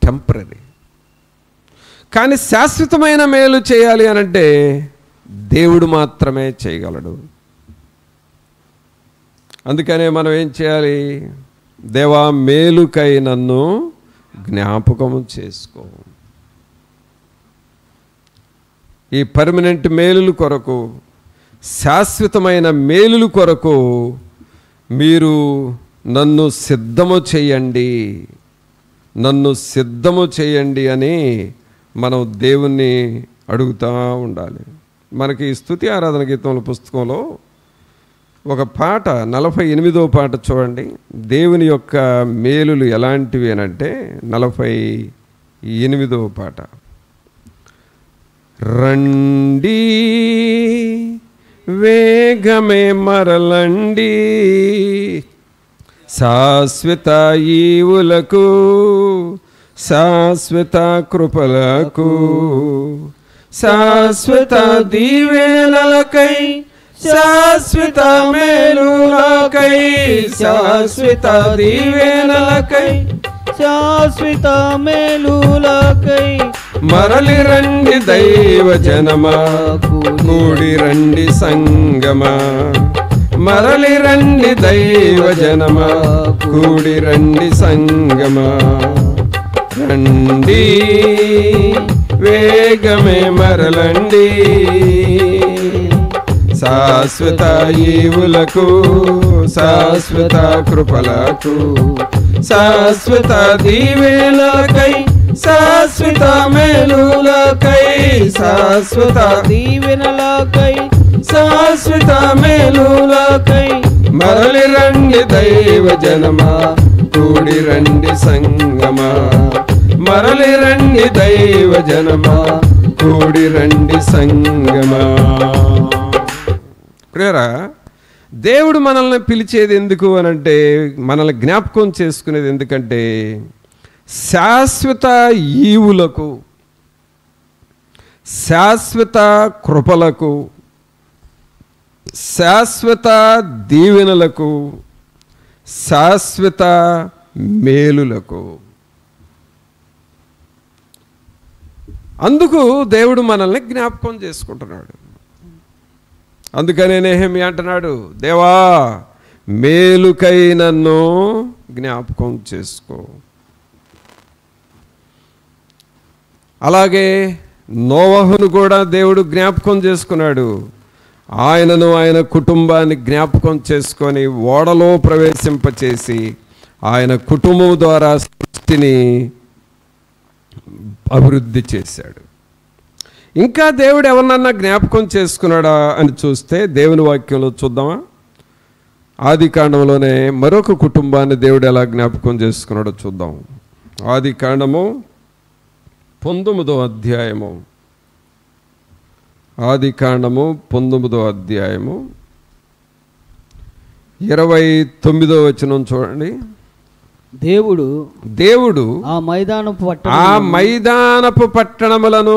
టెంపరరీ. కానీ శాశ్వతమైన మేలు చేయాలి అనంటే దేవుడు మాత్రమే చేయగలడు. అందుకనే మనం ఏం చేయాలి? దేవా మేలుకై నన్ను జ్ఞాపకము చేసుకో. ఈ పర్మనెంట్ మేలుల కొరకు, శాశ్వతమైన మేలుల కొరకు మీరు నన్ను సిద్ధము చేయండి, నన్ను సిద్ధము చేయండి అని మనం దేవుణ్ణి అడుగుతూ ఉండాలి. మనకి స్తుతి ఆరాధన గీతముల పుస్తకంలో ఒక పాట, 48వ పాట చూడండి. దేవుని యొక్క మేలులు ఎలాంటివి అనంటే 48వ పాట. రండి వేగమే మరలండి శాశ్వత ఈవులకు శాశ్వత కృపలకు శాశ్వత దీవెనలకై శాశ్వత మేలులకై శాశ్వత దీవెనలకై శాశ్వత మేలులకై మరలి రండి దైవ జనమా కూడి రండి సంగమా. మరలి రండి దైవ జనమా కూడి రండి సంగమా. రండి వేగమే మరలండి శాశ్వత ఈవులకు శాశ్వత కృపలకు శాశ్వత దీవెనలకై శాశ్వత మేలులకై శాశ్వత దీవెనలకై శాశ్వత మేలులకై మరలి రండి దైవ జనమా కూడి రండి సంగమా. మరలి రండి దైవ జనమా కూడి రండి సంగమా. ప్రియరా, దేవుడు మనల్ని పిలిచేది ఎందుకు అనంటే, మనల్ని జ్ఞాపకం చేసుకునేది ఎందుకంటే శాశ్వత ఈవులకు శాశ్వత కృపలకు శాశ్వత దీవెనలకు శాశ్వత మేలులకు. అందుకు దేవుడు మనల్ని జ్ఞాపకం చేసుకుంటున్నాడు. అందుకనే నెహెమ్యా అంటున్నాడు, దేవా మేలుకై నన్ను జ్ఞాపకం చేసుకో. అలాగే నోవహును కూడా దేవుడు జ్ఞాపకం చేసుకున్నాడు. ఆయనను ఆయన కుటుంబాన్ని జ్ఞాపకం చేసుకొని ఓడలో ప్రవేశింపచేసి ఆయన కుటుంబం ద్వారా సృష్టిని అభివృద్ధి చేశాడు. ఇంకా దేవుడు ఎవరినన్నా జ్ఞాపకం చేసుకున్నాడా అని చూస్తే దేవుని వాక్యంలో చూద్దామా? ఆదికాండంలోనే మరొక కుటుంబాన్ని దేవుడు ఎలా జ్ఞాపకం చేసుకున్నాడో చూద్దాం. ఆదికాండము 19వ అధ్యాయము. ఆదికాండము 19వ29వ వచనం చూడండి. దేవుడు ఆ మైదానపు పట్టణములను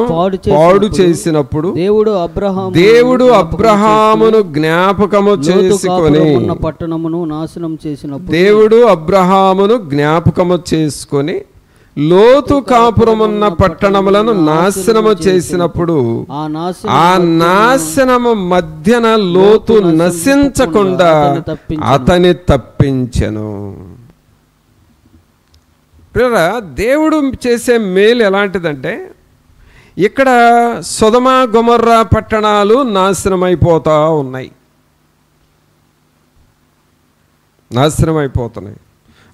పాడు చేసినప్పుడు దేవుడు అబ్రహామును జ్ఞాపకము చేసుకొని లోతు కాపురమున్న పట్టణములను నాశనము చేసినప్పుడు ఆ నాశనము మధ్యన లోతు నశించకుండా అతని తప్పించెను. ప్రియరా, దేవుడు చేసే మేలు ఎలాంటిదంటే, ఇక్కడ సొదొమ గొమొర్రా పట్టణాలు నాశనమైపోతూ ఉన్నాయి.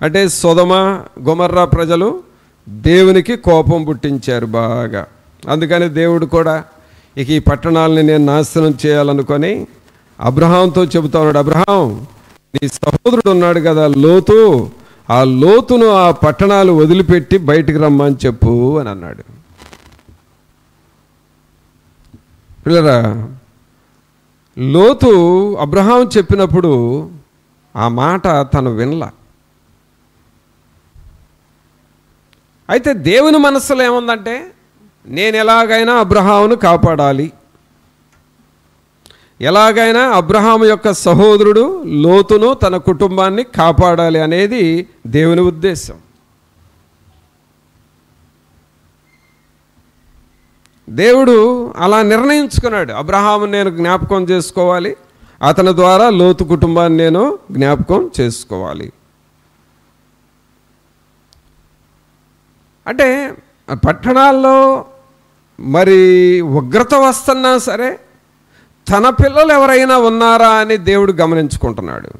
అంటే సొదొమ గొమొర్రా ప్రజలు దేవునికి కోపం పుట్టించారు బాగా. అందుకని దేవుడు కూడా ఇక ఈ పట్టణాలని నేను నాశనం చేయాలనుకొని అబ్రహాంతో చెబుతా ఉన్నాడు, అబ్రహాం నీ సహోదరుడు ఉన్నాడు కదా లోతు, ఆ లోతును ఆ పట్టణాలు వదిలిపెట్టి బయటికి రమ్మని చెప్పు అని అన్నాడు. పిల్లరా, లోతు అబ్రహాం చెప్పినప్పుడు ఆ మాట తను వినలా. అయితే దేవుని మనస్సులో ఏముందంటే, నేను ఎలాగైనా అబ్రహామును కాపాడాలి, ఎలాగైనా అబ్రహాము యొక్క సహోదరుడు లోతును తన కుటుంబాన్ని కాపాడాలి అనేది దేవుని ఉద్దేశం. దేవుడు అలా నిర్ణయించుకున్నాడు, అబ్రహామును నేను జ్ఞాపకం చేసుకోవాలి, అతని ద్వారా లోతు కుటుంబాన్ని నేను జ్ఞాపకం చేసుకోవాలి. అంటే పట్టణాల్లో మరి ఉగ్రత వస్తున్నా సరే తన పిల్లలు ఎవరైనా ఉన్నారా అని దేవుడు గమనించుకుంటున్నాడు.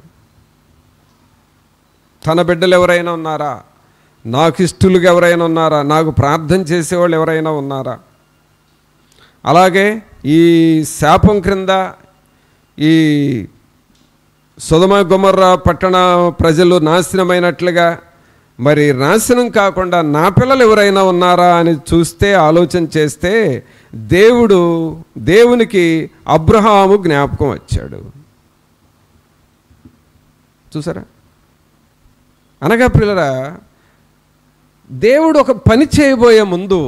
తన బిడ్డలు ఎవరైనా ఉన్నారా, నాకు ఇష్టలుగా ఎవరైనా ఉన్నారా, నాకు ప్రార్థన చేసేవాళ్ళు ఎవరైనా ఉన్నారా. అలాగే ఈ శాపం క్రింద ఈ సొదొమ గొమొర్రా పట్టణ ప్రజలు నాశనమైనట్లుగా మరి నాశనం కాకుండా నా పిల్లలు ఎవరైనా ఉన్నారా అని చూస్తే, ఆలోచన చేస్తే దేవునికి అబ్రహాము జ్ఞాపకం వచ్చాడు. చూసారా? అనగా పిల్లరా, దేవుడు ఒక పని చేయబోయే ముందు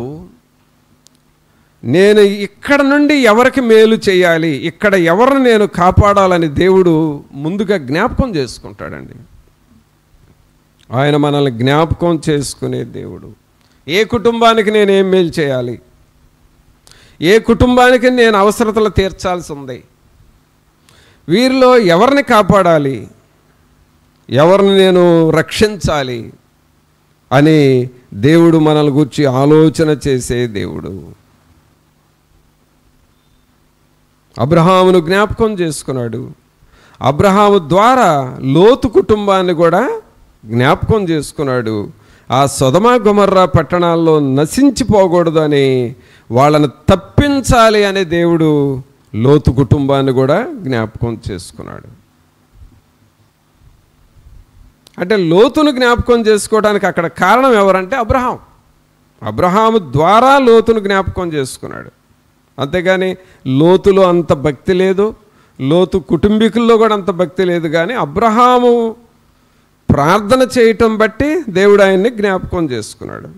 నేను ఇక్కడ నుండి ఎవరికి మేలు చేయాలి, ఇక్కడ ఎవరిని నేను కాపాడాలని దేవుడు ముందుగా జ్ఞాపకం చేసుకుంటాడండి. ఆయన మనల్ని జ్ఞాపకం చేసుకునే దేవుడు. ఏ కుటుంబానికి నేను ఏం మేలు చేయాలి, ఏ కుటుంబానికి నేను అవసరతలు తీర్చాల్సి ఉంది, వీరిలో ఎవరిని కాపాడాలి, ఎవరిని నేను రక్షించాలి అని దేవుడు మనల్ని గురించి ఆలోచన చేసే దేవుడు. అబ్రహామును జ్ఞాపకం చేసుకున్నాడు. అబ్రహాము ద్వారా లోతు కుటుంబాన్ని కూడా జ్ఞాపకం చేసుకున్నాడు. ఆ సొదొమ గొమొర్రా పట్టణాల్లో నశించిపోకూడదు అని, వాళ్ళని తప్పించాలి అనే దేవుడు లోతు కుటుంబాన్ని కూడా జ్ఞాపకం చేసుకున్నాడు. అంటే లోతును జ్ఞాపకం చేసుకోవడానికి అక్కడ కారణం ఎవరంటే అబ్రహాము ద్వారా లోతును జ్ఞాపకం చేసుకున్నాడు. అంతేగాని లోతులో అంత భక్తి లేదు, లోతు కుటుంబీకుల్లో కూడా అంత భక్తి లేదు. కానీ అబ్రహాము ప్రార్థన చేయటం బట్టి దేవుడు ఆయన్ని జ్ఞాపకం చేసుకున్నాడు.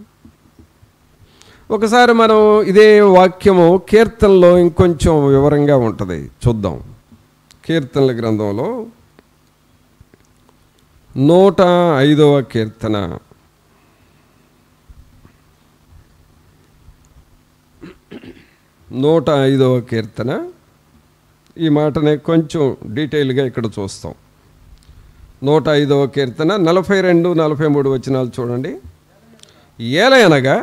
ఒకసారి మనం ఇదే వాక్యము కీర్తనలో ఇంకొంచెం వివరంగా ఉంటుంది, చూద్దాం. కీర్తనల గ్రంథంలో 105వ కీర్తన 105వ కీర్తన. ఈ మాటనే కొంచెం డీటెయిల్గా ఇక్కడ చూస్తాం. 105వ కీర్తన 42, 43 వచనాలు చూడండి. ఏలయనగా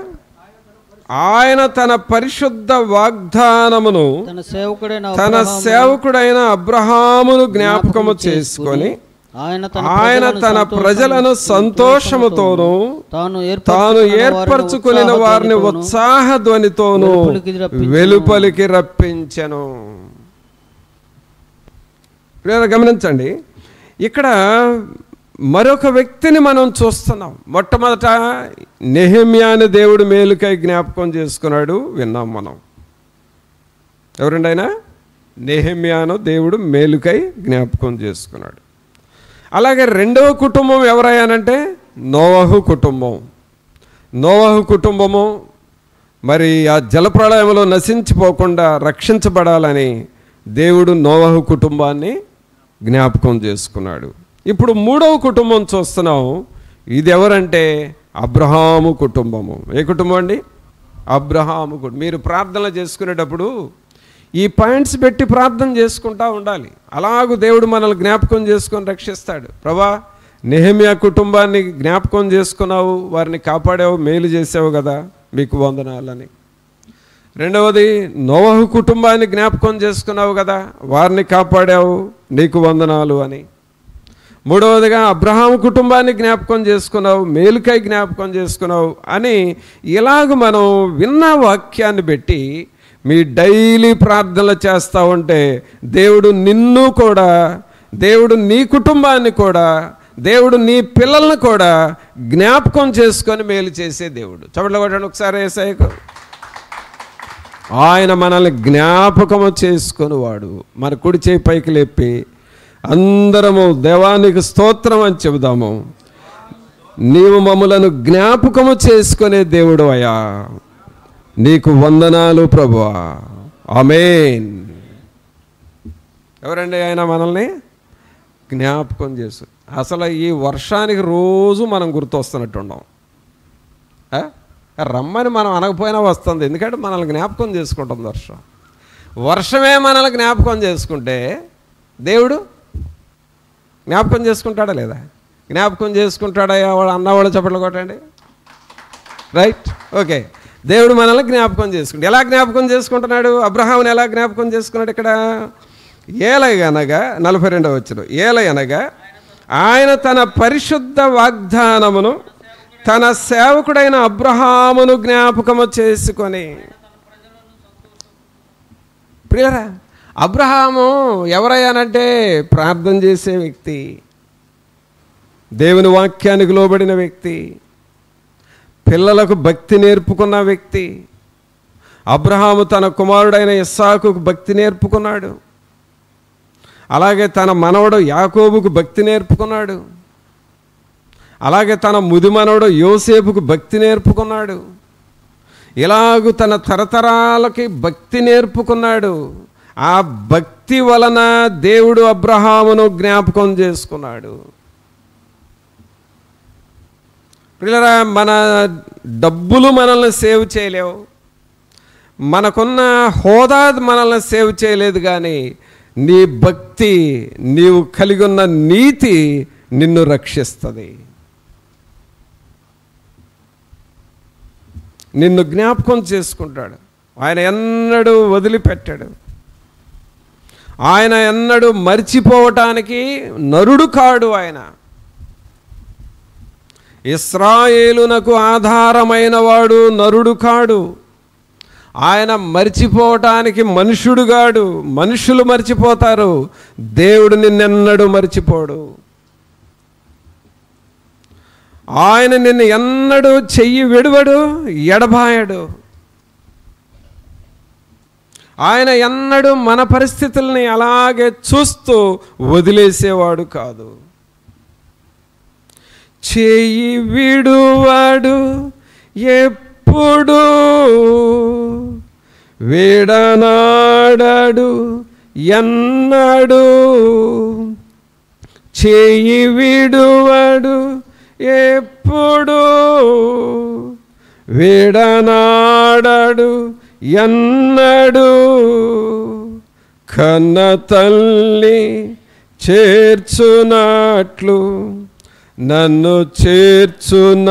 ఆయన తన పరిశుద్ధ వాగ్దానమును తన సేవకుడైన అబ్రహామును జ్ఞాపకము చేసుకొని ఆయన తన ప్రజలను సంతోషముతోనూ తాను ఏర్పరచుకుని వారిని ఉత్సాహ ధ్వనితోనూ వెలుపలికి రప్పించెను. గమనించండి, ఇక్కడ మరొక వ్యక్తిని మనం చూస్తున్నాం. మొట్టమొదట నెహెమ్యాను దేవుడు మేలుకై జ్ఞాపకం చేసుకున్నాడు, విన్నాం మనం. ఎవరండి ఆయన? నెహెమ్యాను దేవుడు మేలుకై జ్ఞాపకం చేసుకున్నాడు. అలాగే రెండవ కుటుంబం ఎవరయ్యానంటే నోవహు కుటుంబం. నోవహు కుటుంబము మరి ఆ జలప్రళయంలో నశించిపోకుండా రక్షించబడాలని దేవుడు నోవహు కుటుంబాన్ని జ్ఞాపకం చేసుకున్నాడు. ఇప్పుడు మూడవ కుటుంబం చూస్తున్నాం. ఇది ఎవరంటే అబ్రహాము కుటుంబము. ఏ కుటుంబం అండి? అబ్రహాము కుటుంబం. మీరు ప్రార్థనలు చేసుకునేటప్పుడు ఈ పాయింట్స్ పెట్టి ప్రార్థన చేసుకుంటూ ఉండాలి. అలాగూ దేవుడు మనల్ని జ్ఞాపకం చేసుకొని రక్షిస్తాడు. ప్రభా, నెహెమ్యా కుటుంబాన్ని జ్ఞాపకం చేసుకున్నావు, వారిని కాపాడావు, మేలు చేసావు కదా, మీకు వందనాలని. రెండవది, నోవహు కుటుంబాన్ని జ్ఞాపకం చేసుకున్నావు కదా, వారిని కాపాడావు, నీకు వందనాలు అని. మూడవదిగా అబ్రహాము కుటుంబాన్ని జ్ఞాపకం చేసుకున్నావు, మేలుకై జ్ఞాపకం చేసుకున్నావు అని. ఇలాగ మనం విన్న వాక్యాన్ని పెట్టి మీ డైలీ ప్రార్థనలు చేస్తూ ఉంటే దేవుడు నిన్ను కూడా, దేవుడు నీ కుటుంబాన్ని కూడా, దేవుడు నీ పిల్లల్ని కూడా జ్ఞాపకం చేసుకొని మేలు చేసే దేవుడు. చప్పట్లు కొట్టండి ఒకసారి యేసయ్యకు. ఆయన మనల్ని జ్ఞాపకము చేసుకొని వాడు. మన కుడి చేయి పైకి లేపి అందరము దేవానికి స్తోత్రం అని చెబుదాము. నీవు మమ్ములను జ్ఞాపకము చేసుకునే దేవుడు అయ్యా, నీకు వందనాలు ప్రభువా. ఆమేన్. ఎవరండి ఆయన? మనల్ని జ్ఞాపకం చేసు. అసలు ఈ వర్షానికి రోజు మనం గుర్తొస్తున్నట్టున్నాం. రమ్మని మనం అనకపోయినా వస్తుంది, ఎందుకంటే మనల్ని జ్ఞాపకం చేసుకుంటుంది వర్షం. వర్షమే మనల్ని జ్ఞాపకం చేసుకుంటే దేవుడు జ్ఞాపకం చేసుకుంటాడా లేదా? జ్ఞాపకం చేసుకుంటాడయ్యా వాడు అన్నవాళ్ళు చప్పట్లు కొట్టండి. Right, okay. దేవుడు మనల్ని జ్ఞాపకం చేసుకుంటాడు. ఎలా జ్ఞాపకం చేసుకుంటున్నాడు? అబ్రహాముని ఎలా జ్ఞాపకం చేసుకున్నాడు? ఇక్కడ ఏలయనగా 42వ వచనం, ఏలయనగా ఆయన తన పరిశుద్ధ వాగ్దానమును తన సేవకుడైన అబ్రహామును జ్ఞాపకము చేసుకొని. ప్రియరా, అబ్రహాము ఎవరయ్యానంటే ప్రార్థన చేసే వ్యక్తి, దేవుని వాక్యానికి లోబడిన వ్యక్తి, పిల్లలకు భక్తి నేర్పుకున్న వ్యక్తి. అబ్రహాము తన కుమారుడైన ఇస్సాకుకు భక్తి నేర్పుకున్నాడు. అలాగే తన మనవడు యాకోబుకు భక్తి నేర్పుకున్నాడు. అలాగే తన ముది మనవడు యోసేపుకు భక్తి నేర్పుకున్నాడు. ఇలాగూ తన తరతరాలకి భక్తి నేర్పుకున్నాడు. ఆ భక్తి వలన దేవుడు అబ్రహామును జ్ఞాపకం చేసుకున్నాడు. ప్రియులారా, మన డబ్బులు మనల్ని సేవ్ చేయలేవు, మనకున్న హోదా మనల్ని సేవ్ చేయలేదు, కానీ నీ భక్తి, నీవు కలిగి ఉన్న నీతి నిన్ను రక్షిస్తుంది. నిన్ను జ్ఞాపకం చేసుకుంటాడు. ఆయన ఎన్నడూ వదిలిపెట్టాడు. ఆయన ఎన్నడూ మర్చిపోవటానికి నరుడు కాడు. ఆయన ఇశ్రాయేలునకు ఆధారమైన వాడు నరుడు కాడు. ఆయన మర్చిపోవటానికి మనుషుడుగాడు. మనుషులు మర్చిపోతారు, దేవుడు నిన్నెన్నడూ మర్చిపోడు. ఆయన నిన్ను ఎన్నడూ చెయ్యి విడువడు, ఎడబాయడు. ఆయన ఎన్నడూ మన పరిస్థితుల్ని అలాగే చూస్తూ వదిలేసేవాడు కాదు. చెయ్యి విడువాడు ఎప్పుడు, విడనాడడు ఎన్నడు. చెయ్యి విడువాడు ఎప్పుడు, విడనాడడు ఎన్నడు. కన్న తల్లి చేర్చునట్లు నన్ను చేర్చున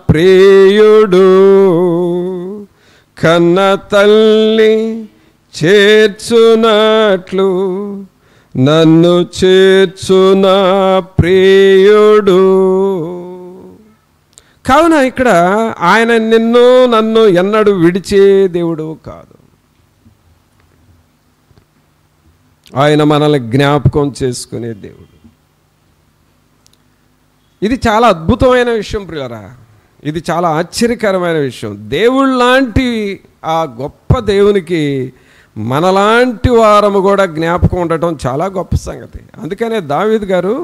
ప్రియుడు. కన్న తల్లి చేర్చునట్లు నన్ను చేర్చున ప్రియుడు. కావున ఇక్కడ ఆయన నిన్ను నన్ను ఎన్నడూ విడిచే దేవుడు కాదు. ఆయన మనల్ని జ్ఞాపకం చేసుకునే దేవుడు. ఇది చాలా అద్భుతమైన విషయం ప్రియులారా. ఇది చాలా ఆశ్చర్యకరమైన విషయం. దేవుడు లాంటి ఆ గొప్ప దేవునికి మనలాంటి వారము కూడా జ్ఞాపకం ఉండటం చాలా గొప్ప సంగతి. అందుకనే దావీదు గారు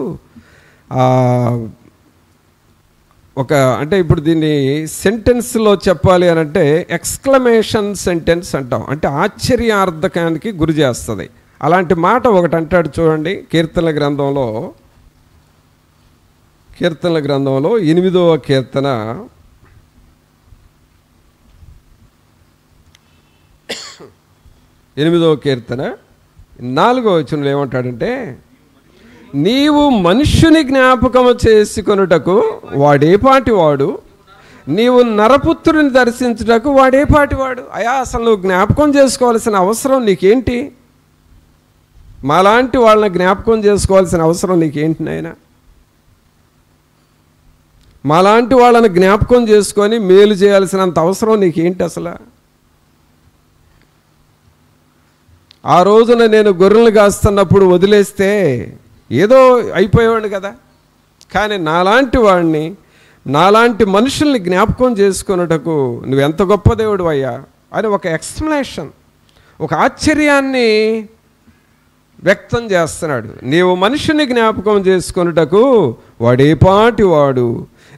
ఒక అంటే ఇప్పుడు దీన్ని సెంటెన్స్లో చెప్పాలి అని అంటే ఎక్స్క్లమేషన్ సెంటెన్స్ అంటాం. అంటే ఆశ్చర్యార్థకానికి గురి చేస్తుంది. అలాంటి మాట ఒకటి అంటాడు చూడండి. కీర్తనల గ్రంథంలో 8వ కీర్తన 4వ వచనంలో ఏమంటాడంటే, నీవు మనుష్యుని జ్ఞాపకము చేసుకొనుటకు వాడేపాటి వాడు, నీవు నరపుత్రుని దర్శించుటకు వాడేపాటి వాడు. అయ్యా, అసలు నువ్వు జ్ఞాపకం చేసుకోవాల్సిన అవసరం నీకేంటి? మాలాంటి వాళ్ళని జ్ఞాపకం చేసుకోవాల్సిన అవసరం నీకేంటి నాయనా? మాలాంటి వాళ్ళని జ్ఞాపకం చేసుకొని మేలు చేయాల్సినంత అవసరం నీకేంటి అసలు? ఆ రోజున నేను గొర్రెలు కాస్తున్నప్పుడు వదిలేస్తే ఏదో అయిపోయేవాడిని కదా. కానీ నాలాంటి వాడిని, నాలాంటి మనుషుల్ని జ్ఞాపకం చేసుకున్నటకు నువ్వెంత గొప్ప దేవుడు అయ్యా అని ఒక ఎక్స్ప్లెనేషన్, ఒక ఆశ్చర్యాన్ని వ్యక్తం చేస్తున్నాడు. నీవు మనుషుని జ్ఞాపకం చేసుకొనుటకు వాడేపాటి వాడు,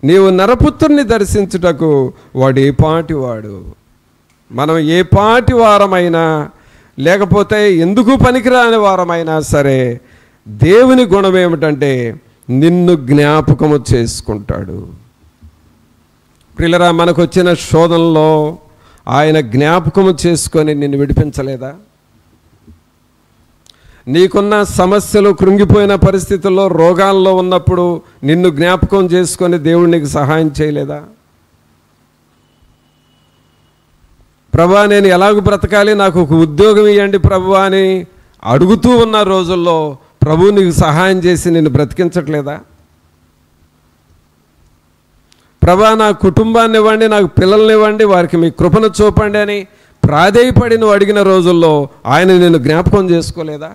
నీవు నరపుత్రుని దర్శించుటకు వాడేపాటి వాడు. మనం ఏ పాటి వారమైనా లేకపోతే ఎందుకు పనికిరాని వారమైనా సరే, దేవుని గుణం ఏమిటంటే నిన్ను జ్ఞాపకము చేసుకుంటాడు. ప్రియులరా, మనకు వచ్చిన శోధనలో ఆయన జ్ఞాపకము చేసుకొని నిన్ను విడిపించలేదా? నీకున్న సమస్యలు, కృంగిపోయిన పరిస్థితుల్లో, రోగాల్లో ఉన్నప్పుడు నిన్ను జ్ఞాపకం చేసుకొని దేవుడు నీకు సహాయం చేయలేదా? ప్రభువా, నేను ఎలాగ బ్రతకాలి, నాకు ఒక ఉద్యోగం ఇవ్వండి ప్రభువా అని అడుగుతూ ఉన్న రోజుల్లో ప్రభువు నీకు సహాయం చేసి నిన్ను బ్రతికించట్లేదా? ప్రభువా, నా కుటుంబాన్ని ఇవ్వండి, నాకు పిల్లల్ని ఇవ్వండి, వారికి మీ కృపను చూపండి అని ప్రాధేయపడి నువ్వు అడిగిన రోజుల్లో ఆయన నిన్ను జ్ఞాపకం చేసుకోలేదా?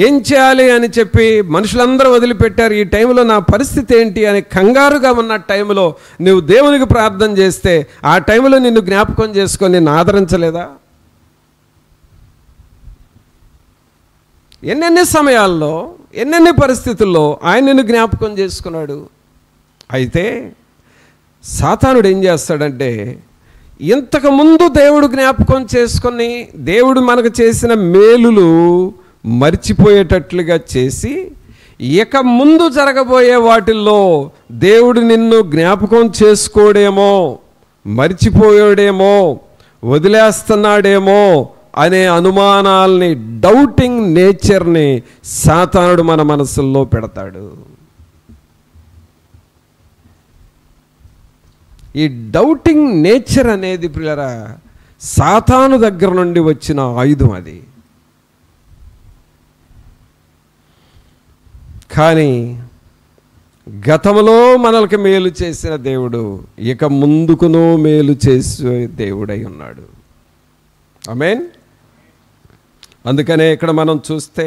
ఏం చేయాలి అని చెప్పి మనుషులందరూ వదిలిపెట్టారు. ఈ టైంలో నా పరిస్థితి ఏంటి అని కంగారుగా ఉన్న టైంలో నువ్వు దేవునికి ప్రార్థన చేస్తే ఆ టైంలో నిన్ను జ్ఞాపకం చేసుకొని నిన్ను ఆదరించలేదా? ఎన్నెన్ని సమయాల్లో, ఎన్నెన్ని పరిస్థితుల్లో ఆయన నిన్ను జ్ఞాపకం చేసుకున్నాడు. అయితే సాతానుడు ఏం చేస్తాడంటే, ఇంతకుముందు దేవుడు జ్ఞాపకం చేసుకొని దేవుడు మనకు చేసిన మేలులు మర్చిపోయేటట్లుగా చేసి, ఇక ముందు జరగబోయే వాటిల్లో దేవుడు నిన్ను జ్ఞాపకం చేసుకోడేమో, మర్చిపోయాడేమో, వదిలేస్తున్నాడేమో అనే అనుమానాల్ని, డౌటింగ్ నేచర్ని సాతానుడు మన మనసుల్లో పెడతాడు. ఈ డౌటింగ్ నేచర్ అనేది ప్రియులారా సాతాను దగ్గర నుండి వచ్చిన ఆయుధం అది. కానీ గతంలో మనల్కి మేలు చేసిన దేవుడు ఇక ముందుకునూ మేలు చేసే దేవుడై ఉన్నాడు. ఆమేన్. అందుకనే ఇక్కడ మనం చూస్తే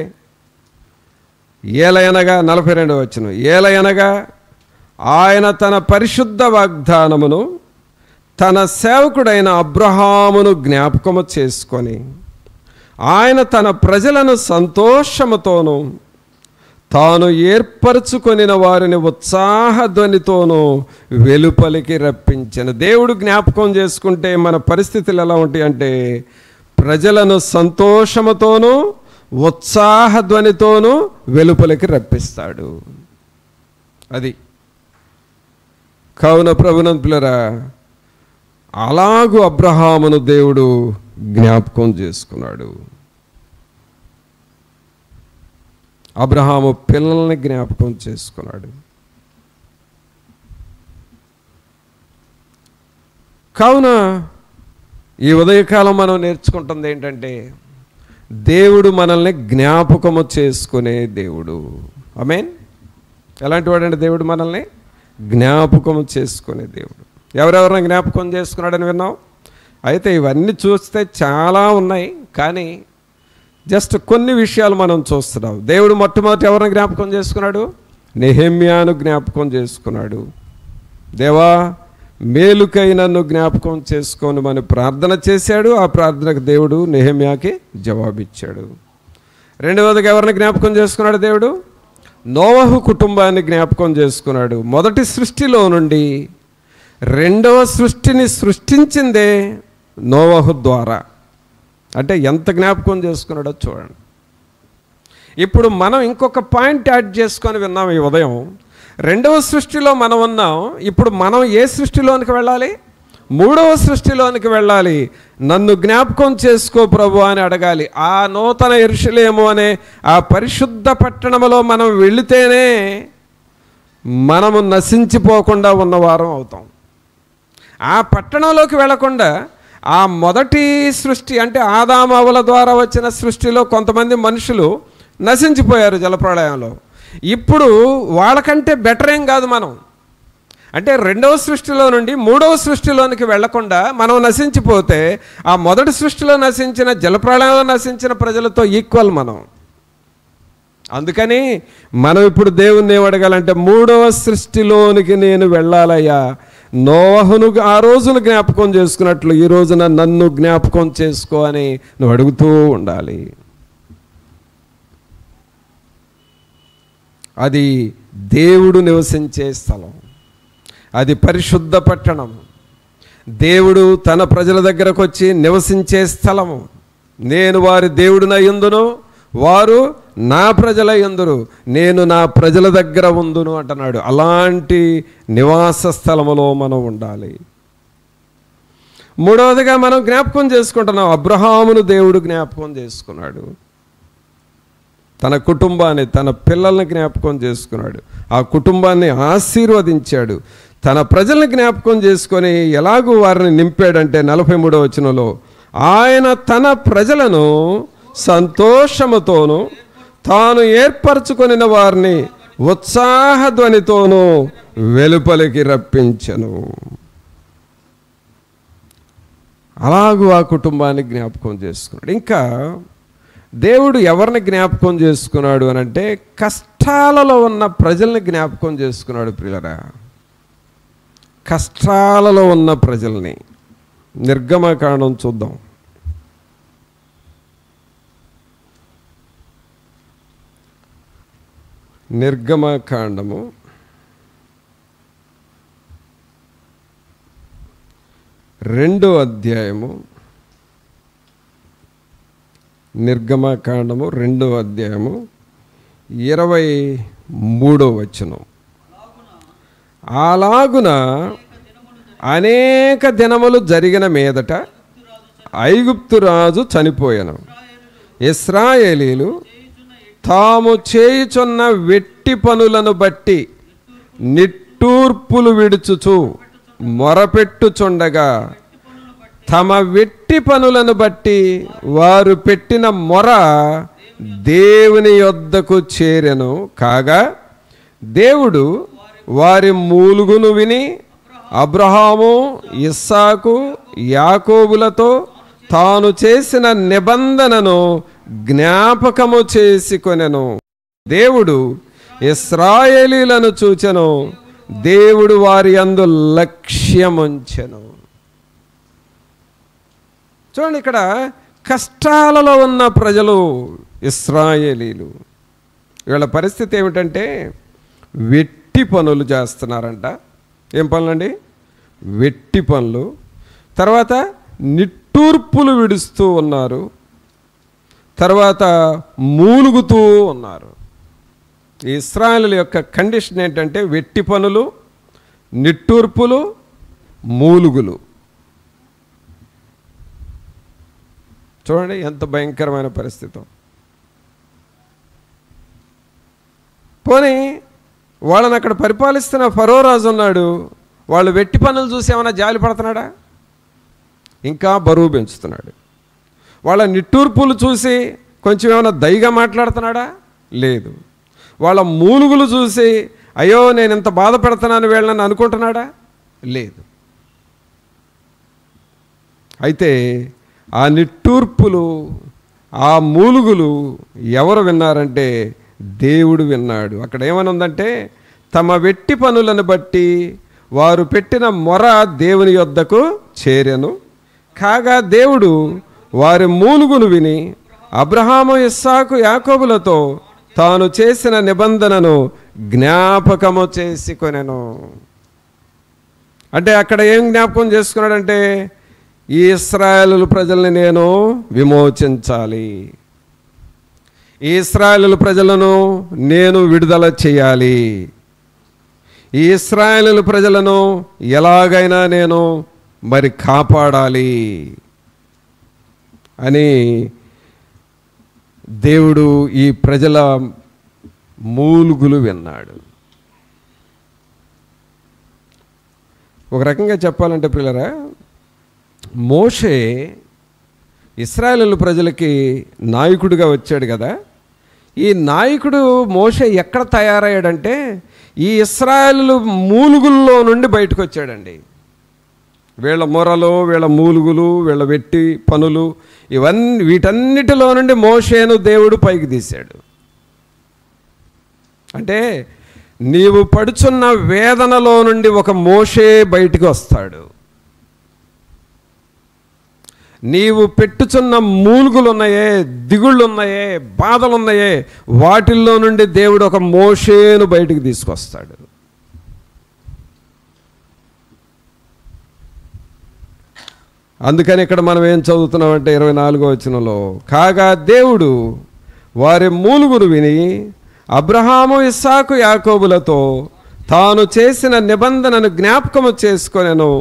ఏలయనగా 42వ వచనం, ఏలయనగా ఆయన తన పరిశుద్ధ వాగ్దానమును తన సేవకుడైన అబ్రహామును జ్ఞాపకము చేసుకొని ఆయన తన ప్రజలను సంతోషముతోనూ తాను ఏర్పరచుకొనిన వారిని ఉత్సాహధ్వనితోనూ వెలుపలికి రప్పించిన. దేవుడు జ్ఞాపకం చేసుకుంటే మన పరిస్థితులు ఎలా ఉంటాయి అంటే, ప్రజలను సంతోషముతోనూ ఉత్సాహధ్వనితోనూ వెలుపలికి రప్పిస్తాడు. అది కావున ప్రభునంతులరా, అలాగూ అబ్రహామును దేవుడు జ్ఞాపకం చేసుకున్నాడు. అబ్రహాము పిల్లల్ని జ్ఞాపకం చేసుకున్నాడు. కావున ఈ ఉదయకాలం మనం నేర్చుకుంటుంది ఏంటంటే, దేవుడు మనల్ని జ్ఞాపకము చేసుకునే దేవుడు. ఆమేన్. ఎలాంటి వాడంటే దేవుడు మనల్ని జ్ఞాపకము చేసుకునే దేవుడు. ఎవరెవరిని జ్ఞాపకం చేసుకున్నాడని విన్నాం. అయితే ఇవన్నీ చూస్తే చాలా ఉన్నాయి, కానీ జస్ట్ కొన్ని విషయాలు మనం చూస్తున్నాం. దేవుడు మొట్టమొదటి ఎవరిని జ్ఞాపకం చేసుకున్నాడు? నెహెమ్యాను జ్ఞాపకం చేసుకున్నాడు. దేవా, మేలుకై నన్ను జ్ఞాపకం చేసుకొని మన ప్రార్థన చేశాడు. ఆ ప్రార్థనకు దేవుడు నెహెమ్యాకి జవాబిచ్చాడు. రెండవదిగా ఎవరిని జ్ఞాపకం చేసుకున్నాడు దేవుడు? నోవహు కుటుంబాన్ని జ్ఞాపకం చేసుకున్నాడు. మొదటి సృష్టిలో నుండి రెండవ సృష్టిని సృష్టించిందే నోవహు ద్వారా. అంటే ఎంత జ్ఞాపకం చేసుకున్నాడో చూడండి. ఇప్పుడు మనం ఇంకొక పాయింట్ యాడ్ చేసుకొని విన్నాం ఈ ఉదయం. రెండవ సృష్టిలో మనం ఉన్నాం. ఇప్పుడు మనం ఏ సృష్టిలోనికి వెళ్ళాలి? మూడవ సృష్టిలోనికి వెళ్ళాలి. నన్ను జ్ఞాపకం చేసుకో ప్రభు అని అడగాలి. ఆ నూతన యెరూషలేము అనే ఆ పరిశుద్ధ పట్టణములో మనం వెళితేనే మనము నశించిపోకుండా ఉన్నవారం అవుతాం. ఆ పట్టణంలోకి వెళ్లకుండా ఆ మొదటి సృష్టి అంటే ఆదాము హవ్వల ద్వారా వచ్చిన సృష్టిలో కొంతమంది మనుషులు నశించిపోయారు జలప్రళయంలో. ఇప్పుడు వాళ్ళకంటే బెటర్ ఏం కాదు మనం. అంటే రెండవ సృష్టిలో నుండి మూడవ సృష్టిలోనికి వెళ్లకుండా మనం నశించిపోతే ఆ మొదటి సృష్టిలో నశించిన జలప్రళయంలో నశించిన ప్రజలతో ఈక్వల్ మనం. అందుకని మనం ఇప్పుడు దేవుణ్ణి ఏమడగాలంటే మూడవ సృష్టిలోనికి నేను వెళ్ళాలయ్యా. నోవహును ఆ రోజును జ్ఞాపకం చేసుకున్నట్లు ఈ రోజున నన్ను జ్ఞాపకం చేసుకో అని నువ్వు అడుగుతూ ఉండాలి. అది దేవుడు నివసించే స్థలం, అది పరిశుద్ధ పట్టణం, దేవుడు తన ప్రజల దగ్గరకు వచ్చి నివసించే స్థలము. నేను వారి దేవుడినయ్యుందును, వారు నా ప్రజలయ్యుందురు, నేను నా ప్రజల దగ్గర ఉందును అంటున్నాడు. అలాంటి నివాస స్థలములో మనం ఉండాలి. మూడవదిగా మనం జ్ఞాపకం చేసుకుంటున్నాం, అబ్రహామును దేవుడు జ్ఞాపకం చేసుకున్నాడు. తన కుటుంబాన్ని, తన పిల్లల్ని జ్ఞాపకం చేసుకున్నాడు. ఆ కుటుంబాన్ని ఆశీర్వదించాడు. తన ప్రజల్ని జ్ఞాపకం చేసుకొని ఎలాగూ వారిని నింపాడంటే 43వ వచనంలో ఆయన తన ప్రజలను సంతోషముతోనూ తాను ఏర్పరచుకొనిన వారిని ఉత్సాహధ్వనితోనూ వెలుపలికి రప్పించెను. అలాగూ ఆ కుటుంబాన్ని జ్ఞాపకం చేసుకున్నాడు. ఇంకా దేవుడు ఎవరిని జ్ఞాపకం చేసుకున్నాడు అని అంటే కష్టాలలో ఉన్న ప్రజల్ని జ్ఞాపకం చేసుకున్నాడు. ప్రియులరా, కష్టాలలో ఉన్న ప్రజల్ని. నిర్గమకాండం చూద్దాం. నిర్గమకాండము 2వ అధ్యాయము. నిర్గమకాండము 2వ అధ్యాయము 23వ వచనం. అలాగున అనేక దినములు జరిగిన మీదట ఐగుప్తు రాజు చనిపోయెను. ఇశ్రాయేలీలు తాము చేయుచున్న వెట్టి పనులను బట్టి నిట్టూర్పులు విడుచుచు మొరపెట్టుచుండగా తమ వెట్టి పనులను బట్టి వారు పెట్టిన మొర దేవుని యొద్దకు చేరెను. కాగా దేవుడు వారి మూలుగును విని అబ్రహాము, ఇస్సాకు, యాకోబులతో తాను చేసిన నిబంధనను జ్ఞాపకము చేసుకొనెను. దేవుడు ఇశ్రాయేలీలను చూచెను. దేవుడు వారి యందు లక్ష్యముంచెను. చూడండి, ఇక్కడ కష్టాలలో ఉన్న ప్రజలు ఇశ్రాయేలీలు. వీళ్ళ పరిస్థితి ఏమిటంటే వెట్టి పనులు చేస్తున్నారంట. ఏం పనులండి? వెట్టి పనులు. తర్వాత నిట్టూర్పులు విడుస్తూ ఉన్నారు. తర్వాత మూలుగుతూ ఉన్నారు. ఈ ఇశ్రాయేలీల యొక్క కండిషన్ ఏంటంటే వెట్టి పనులు, నిట్టూర్పులు, మూలుగులు. చూడండి ఎంత భయంకరమైన పరిస్థితి. పోనీ వాళ్ళని అక్కడ పరిపాలిస్తున్న ఫరో రాజు ఉన్నాడు. వాళ్ళు వెట్టి పనులు చూసి ఏమైనా జాలి పడుతున్నాడా? ఇంకా బరువు పెంచుతున్నాడు. వాళ్ళ నిట్టూర్పులు చూసి కొంచెం ఏమైనా దయగా మాట్లాడుతున్నాడా? లేదు. వాళ్ళ మూలుగులు చూసి అయ్యో నేను ఇంత బాధపడుతున్నాను వీళ్ళని అనుకుంటున్నాడా? లేదు. అయితే ఆ నిట్టూర్పులు, ఆ మూలుగులు ఎవరు విన్నారంటే దేవుడు విన్నాడు. అక్కడ ఏమని ఉందంటే తమ వెట్టి పనులను బట్టి వారు పెట్టిన మొర దేవుని యొద్దకు చేరెను. కాగా దేవుడు వారి మూలుగులు విని అబ్రహాము, ఇస్సాకు, యాకోబులతో తాను చేసిన నిబంధనను జ్ఞాపకము చేసుకొనెను. అంటే అక్కడ ఏం జ్ఞాపకం చేసుకున్నాడంటే, ఈ ఇశ్రాయేలు ప్రజల్ని నేను విమోచించాలి, ఈ ఇశ్రాయేలు ప్రజలను నేను విడుదల చేయాలి, ఈ ఇశ్రాయేలు ప్రజలను ఎలాగైనా నేను మరి కాపాడాలి అని దేవుడు ఈ ప్రజల మూలుగులు విన్నాడు. ఒక రకంగా చెప్పాలంటే ప్రియులారా, మోషే ఇశ్రాయేలు ప్రజలకి నాయకుడిగా వచ్చాడు కదా. ఈ నాయకుడు మోషే ఎక్కడ తయారయ్యాడంటే, ఈ ఇశ్రాయేలు మూలుగుల్లో నుండి బయటకు వచ్చాడండి. వీళ్ళ మొరలు, వీళ్ళ మూలుగులు, వీళ్ళ వెట్టి పనులు, వీటన్నిటిలో నుండి మోషేను దేవుడు పైకి తీశాడు. అంటే నీవు పడుచున్న వేదనలో నుండి ఒక మోషే బయటికి వస్తాడు. నీవు పెట్టుచున్న మూలుగులు ఉన్నాయే, దిగుళ్ళు ఉన్నాయే, బాధలు ఉన్నాయే, వాటిల్లో నుండి దేవుడు ఒక మోషేను బయటికి తీసుకొస్తాడు. అందుకని ఇక్కడ మనం ఏం చదువుతున్నామంటే 24వ వచనంలో, కాగా దేవుడు వారి మూలుగును విని అబ్రహాము, ఇస్సాకు, యాకోబులతో తాను చేసిన నిబంధనను జ్ఞాపకము చేసుకొనెను.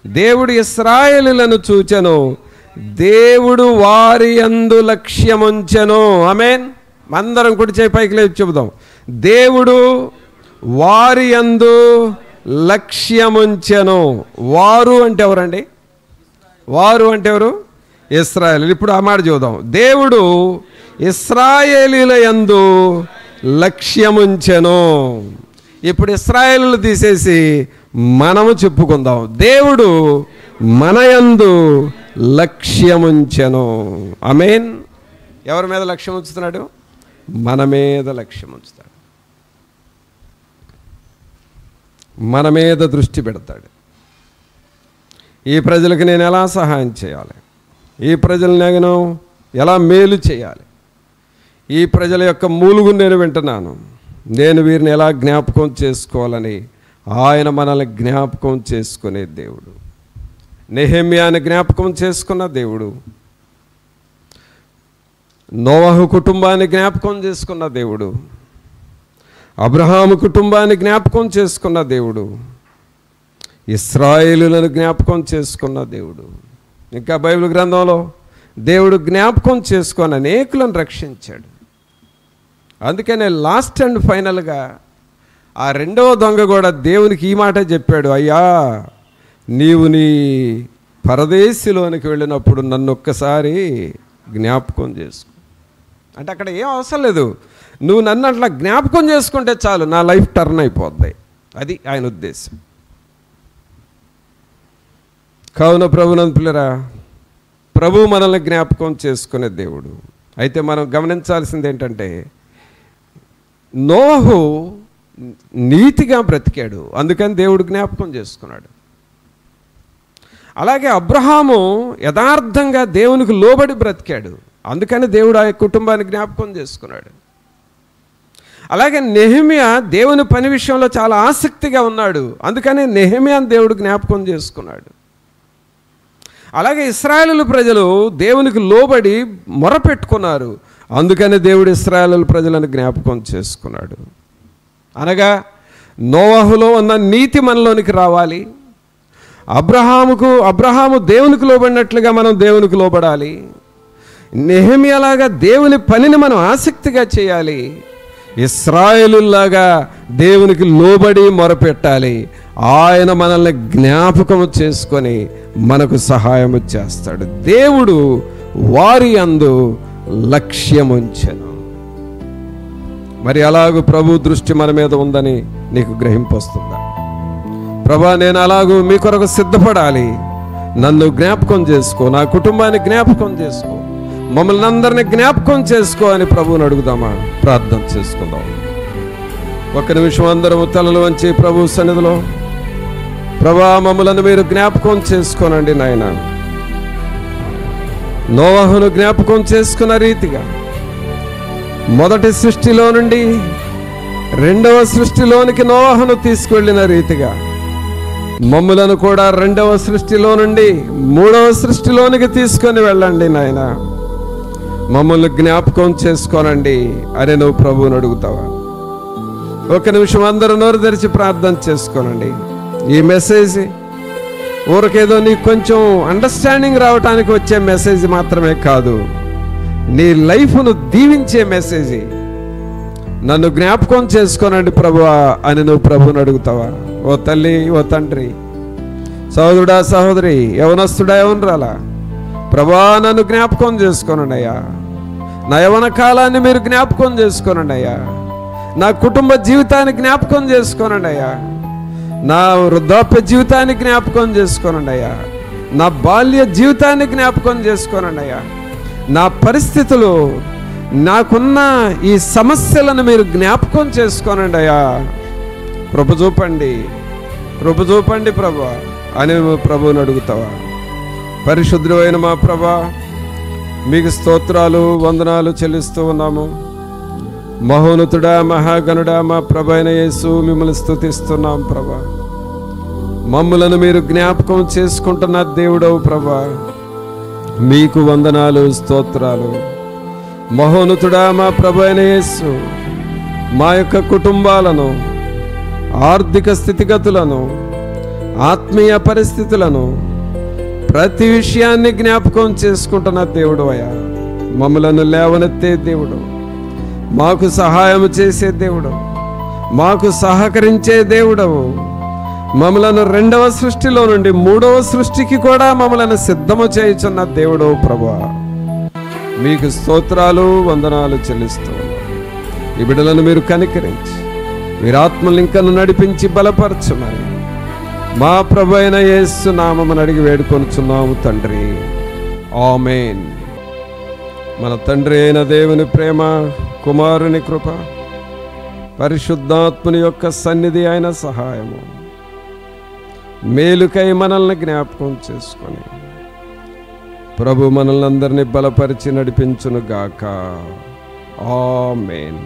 దేవుడు ఇశ్రాయేలులను చూచెను, దేవుడు వారి యందు లక్ష్యముంచెను. ఆమేన్. అందరం కుడి చేయి పైకి లేచి చెబుదాం, దేవుడు వారి యందు లక్ష్యముంచెను. వారు అంటే ఎవరండి? వారు అంటే ఎవరు? ఇశ్రాయేలీయులు. ఇప్పుడు ఆ మాట చూద్దాం, దేవుడు ఇశ్రాయేలీయుల యందు లక్ష్యముంచెను. ఇప్పుడు ఇశ్రాయేలీయులు తీసేసి మనము చెప్పుకుందాం, దేవుడు మన యందు లక్ష్యముంచెను. ఆమేన్. ఎవరి మీద లక్ష్యం ఉంచుతున్నాడు? మన మీద లక్ష్యం ఉంచుతాడు, మన మీద దృష్టి పెడతాడు. ఈ ప్రజలకు నేను ఎలా సహాయం చేయాలి, ఈ ప్రజలను నేను ఎలా మేలు చేయాలి, ఈ ప్రజల యొక్క మూలుగు నేను వింటున్నాను, నేను వీరిని ఎలా జ్ఞాపకం చేసుకోవాలని ఆయన మనల్ని జ్ఞాపకం చేసుకునే దేవుడు. నెహెమ్యాని జ్ఞాపకం చేసుకున్న దేవుడు, నోవహు కుటుంబాన్ని జ్ఞాపకం చేసుకున్న దేవుడు, అబ్రహాము కుటుంబాన్ని జ్ఞాపకం చేసుకున్న దేవుడు, ఇశ్రాయేలులను జ్ఞాపకం చేసుకున్న దేవుడు. ఇంకా బైబిల్ గ్రంథంలో దేవుడు జ్ఞాపకం చేసుకొని అనేకులను రక్షించాడు. అందుకనే లాస్ట్ అండ్ ఫైనల్గా ఆ రెండవ దొంగ కూడా దేవునికి ఈ మాట చెప్పాడు, అయ్యా నీవు నీ పరదేశిలోనికి వెళ్ళినప్పుడు నన్ను ఒక్కసారి జ్ఞాపకం చేసుకో. అంటే అక్కడ ఏం అవసరం లేదు, నువ్వు నన్ను అట్లా జ్ఞాపకం చేసుకుంటే చాలు, నా లైఫ్ టర్న్ అయిపోద్ది. అది ఆయన ఉద్దేశం. కావున ప్రభునందు పిల్లరా, ప్రభు మనల్ని జ్ఞాపకం చేసుకునే దేవుడు. అయితే మనం గమనించాల్సింది ఏంటంటే, నోహు నీతిగా బ్రతికాడు, అందుకని దేవుడు జ్ఞాపకం చేసుకున్నాడు. అలాగే అబ్రహాము యథార్థంగా దేవునికి లోబడి బ్రతికాడు, అందుకని దేవుడు ఆ కుటుంబాన్ని జ్ఞాపకం చేసుకున్నాడు. అలాగే నెహెమ్యా దేవుని పని విషయంలో చాలా ఆసక్తిగా ఉన్నాడు, అందుకని నెహెమ్యాను దేవుడు జ్ఞాపకం చేసుకున్నాడు. అలాగే ఇశ్రాయేలు ప్రజలు దేవునికి లోబడి మొరపెట్టుకున్నారు, అందుకని దేవుడు ఇశ్రాయేలు ప్రజలను జ్ఞాపకం చేసుకున్నాడు. అనగా నోవహులో ఉన్న నీతి మనలోనికి రావాలి, అబ్రహాము దేవునికి లోబడినట్లుగా మనం దేవునికి లోబడాలి, నెహెమ్యాలాగా దేవుని పనిని మనం ఆసక్తిగా చేయాలి, ఇశ్రాయేలులాగా దేవునికి లోబడి మొరపెట్టాలి. ఆయన మనల్ని జ్ఞాపకము చేసుకొని మనకు సహాయము చేస్తాడు. దేవుడు వారి యందు లక్ష్యముంచెను. మరి అలాగూ ప్రభు దృష్టి మన మీద ఉందని నీకు గ్రహింపు వస్తుందా? ప్రభా, నేను అలాగూ మీ కొరకు సిద్ధపడాలి, నన్ను జ్ఞాపకం చేసుకో, నా కుటుంబాన్ని జ్ఞాపకం చేసుకో, మమ్మల్ని అందరినీ జ్ఞాపకం చేసుకో అని ప్రభువుని అడుగుదామా? ప్రార్థన చేసుకుందాం. ఒక్క నిమిషం అందరూ తలలు వంచి ప్రభు సన్నిధిలో, ప్రభా మమ్మలను మీరు జ్ఞాపకం చేసుకోనండి నాయన. నోవహును జ్ఞాపకం చేసుకున్న రీతిగా మొదటి సృష్టిలో నుండి రెండవ సృష్టిలోనికి నోవహును తీసుకువెళ్ళిన రీతిగా మమ్ములను కూడా రెండవ సృష్టిలో నుండి మూడవ సృష్టిలోనికి తీసుకొని వెళ్ళండి నాయన, మమ్మల్ని జ్ఞాపకం చేసుకోనండి అని నువ్వు ప్రభువుని అడుగుతావా? ఒక నిమిషం అందరూ నోరు తెరిచి ప్రార్థన చేసుకోనండి. ఈ మెసేజ్ ఊరికేదో నీకు కొంచెం అండర్స్టాండింగ్ రావటానికి వచ్చే మెసేజ్ మాత్రమే కాదు, నీ లైఫ్ను దీవించే మెసేజ్. నన్ను జ్ఞాపకం చేసుకోనండి ప్రభువా అని నువ్వు ప్రభువుని అడుగుతావా? ఓ తల్లి, ఓ తండ్రి, సహోదరుడా, సహోదరి, యవనస్తుడా, యవనరాలా, ప్రభువా నన్ను జ్ఞాపకం చేసుకోనండి అయ్యా. నా యవన కాలాన్ని మీరు జ్ఞాపకం చేసుకోనండి అయ్యా. నా కుటుంబ జీవితాన్ని జ్ఞాపకం చేసుకోనండి అయ్యా. నా వృద్ధాప్య జీవితాన్ని జ్ఞాపకం చేసుకోనండి అయ్యా. నా బాల్య జీవితాన్ని జ్ఞాపకం చేసుకోనండి అయ్యా. నా పరిస్థితులు, నాకున్న ఈ సమస్యలను మీరు జ్ఞాపకం చేసుకోనండి అయ్యా. కృప చూపండి, కృప చూపండి ప్రభువా అని ప్రభువుని అడుగుతావా? పరిశుద్ధుడైన మా ప్రభువా, మీకు స్తోత్రాలు, వందనాలు చెల్లిస్తూ ఉన్నాము. మహోన్నతుడా, మహాగణుడా, మా ప్రభు అయిన యేసు, మిమ్మల్ని స్తుతిస్తున్నాం ప్రభా. మమ్ములను మీరు జ్ఞాపకం చేసుకుంటున్న దేవుడవు ప్రభా, మీకు వందనాలు, స్తోత్రాలు. మహోన్నతుడా, మా ప్రభు అయిన యేసు, మా యొక్క కుటుంబాలను, ఆర్థిక స్థితిగతులను, ఆత్మీయ పరిస్థితులను, ప్రతి విషయాన్ని జ్ఞాపకం చేసుకుంటున్న దేవుడు అయ్యా. మమ్మలను లేవనెత్తే దేవుడు, మాకు సహాయం చేసే దేవుడు, మాకు సహకరించే దేవుడవు. మమ్మలను రెండవ సృష్టిలో నుండి మూడవ సృష్టికి కూడా మమ్మలను సిద్ధము చేయుచున్న దేవుడవు ప్రభువా, మీకు స్తోత్రాలు, వందనాలు చెల్లిస్తూ ఈ బిడ్డలను మీరు కనికరించి మీరు ఆత్మలింకను నడిపించి బలపరచుమని మా ప్రభు అయిన యేసు నామమున అడిగి వేడుకొనుచున్నాము తండ్రి, ఆమేన్. మన తండ్రి అయిన దేవుని ప్రేమ, కుమారుని కృప, పరిశుద్ధాత్ముని యొక్క సన్నిధి అయిన సహాయము, మేలుకై మనల్ని జ్ఞాపకం చేసుకొని ప్రభు మనల్ని అందరినీ బలపరిచి నడిపించును గాక. ఆమేన్.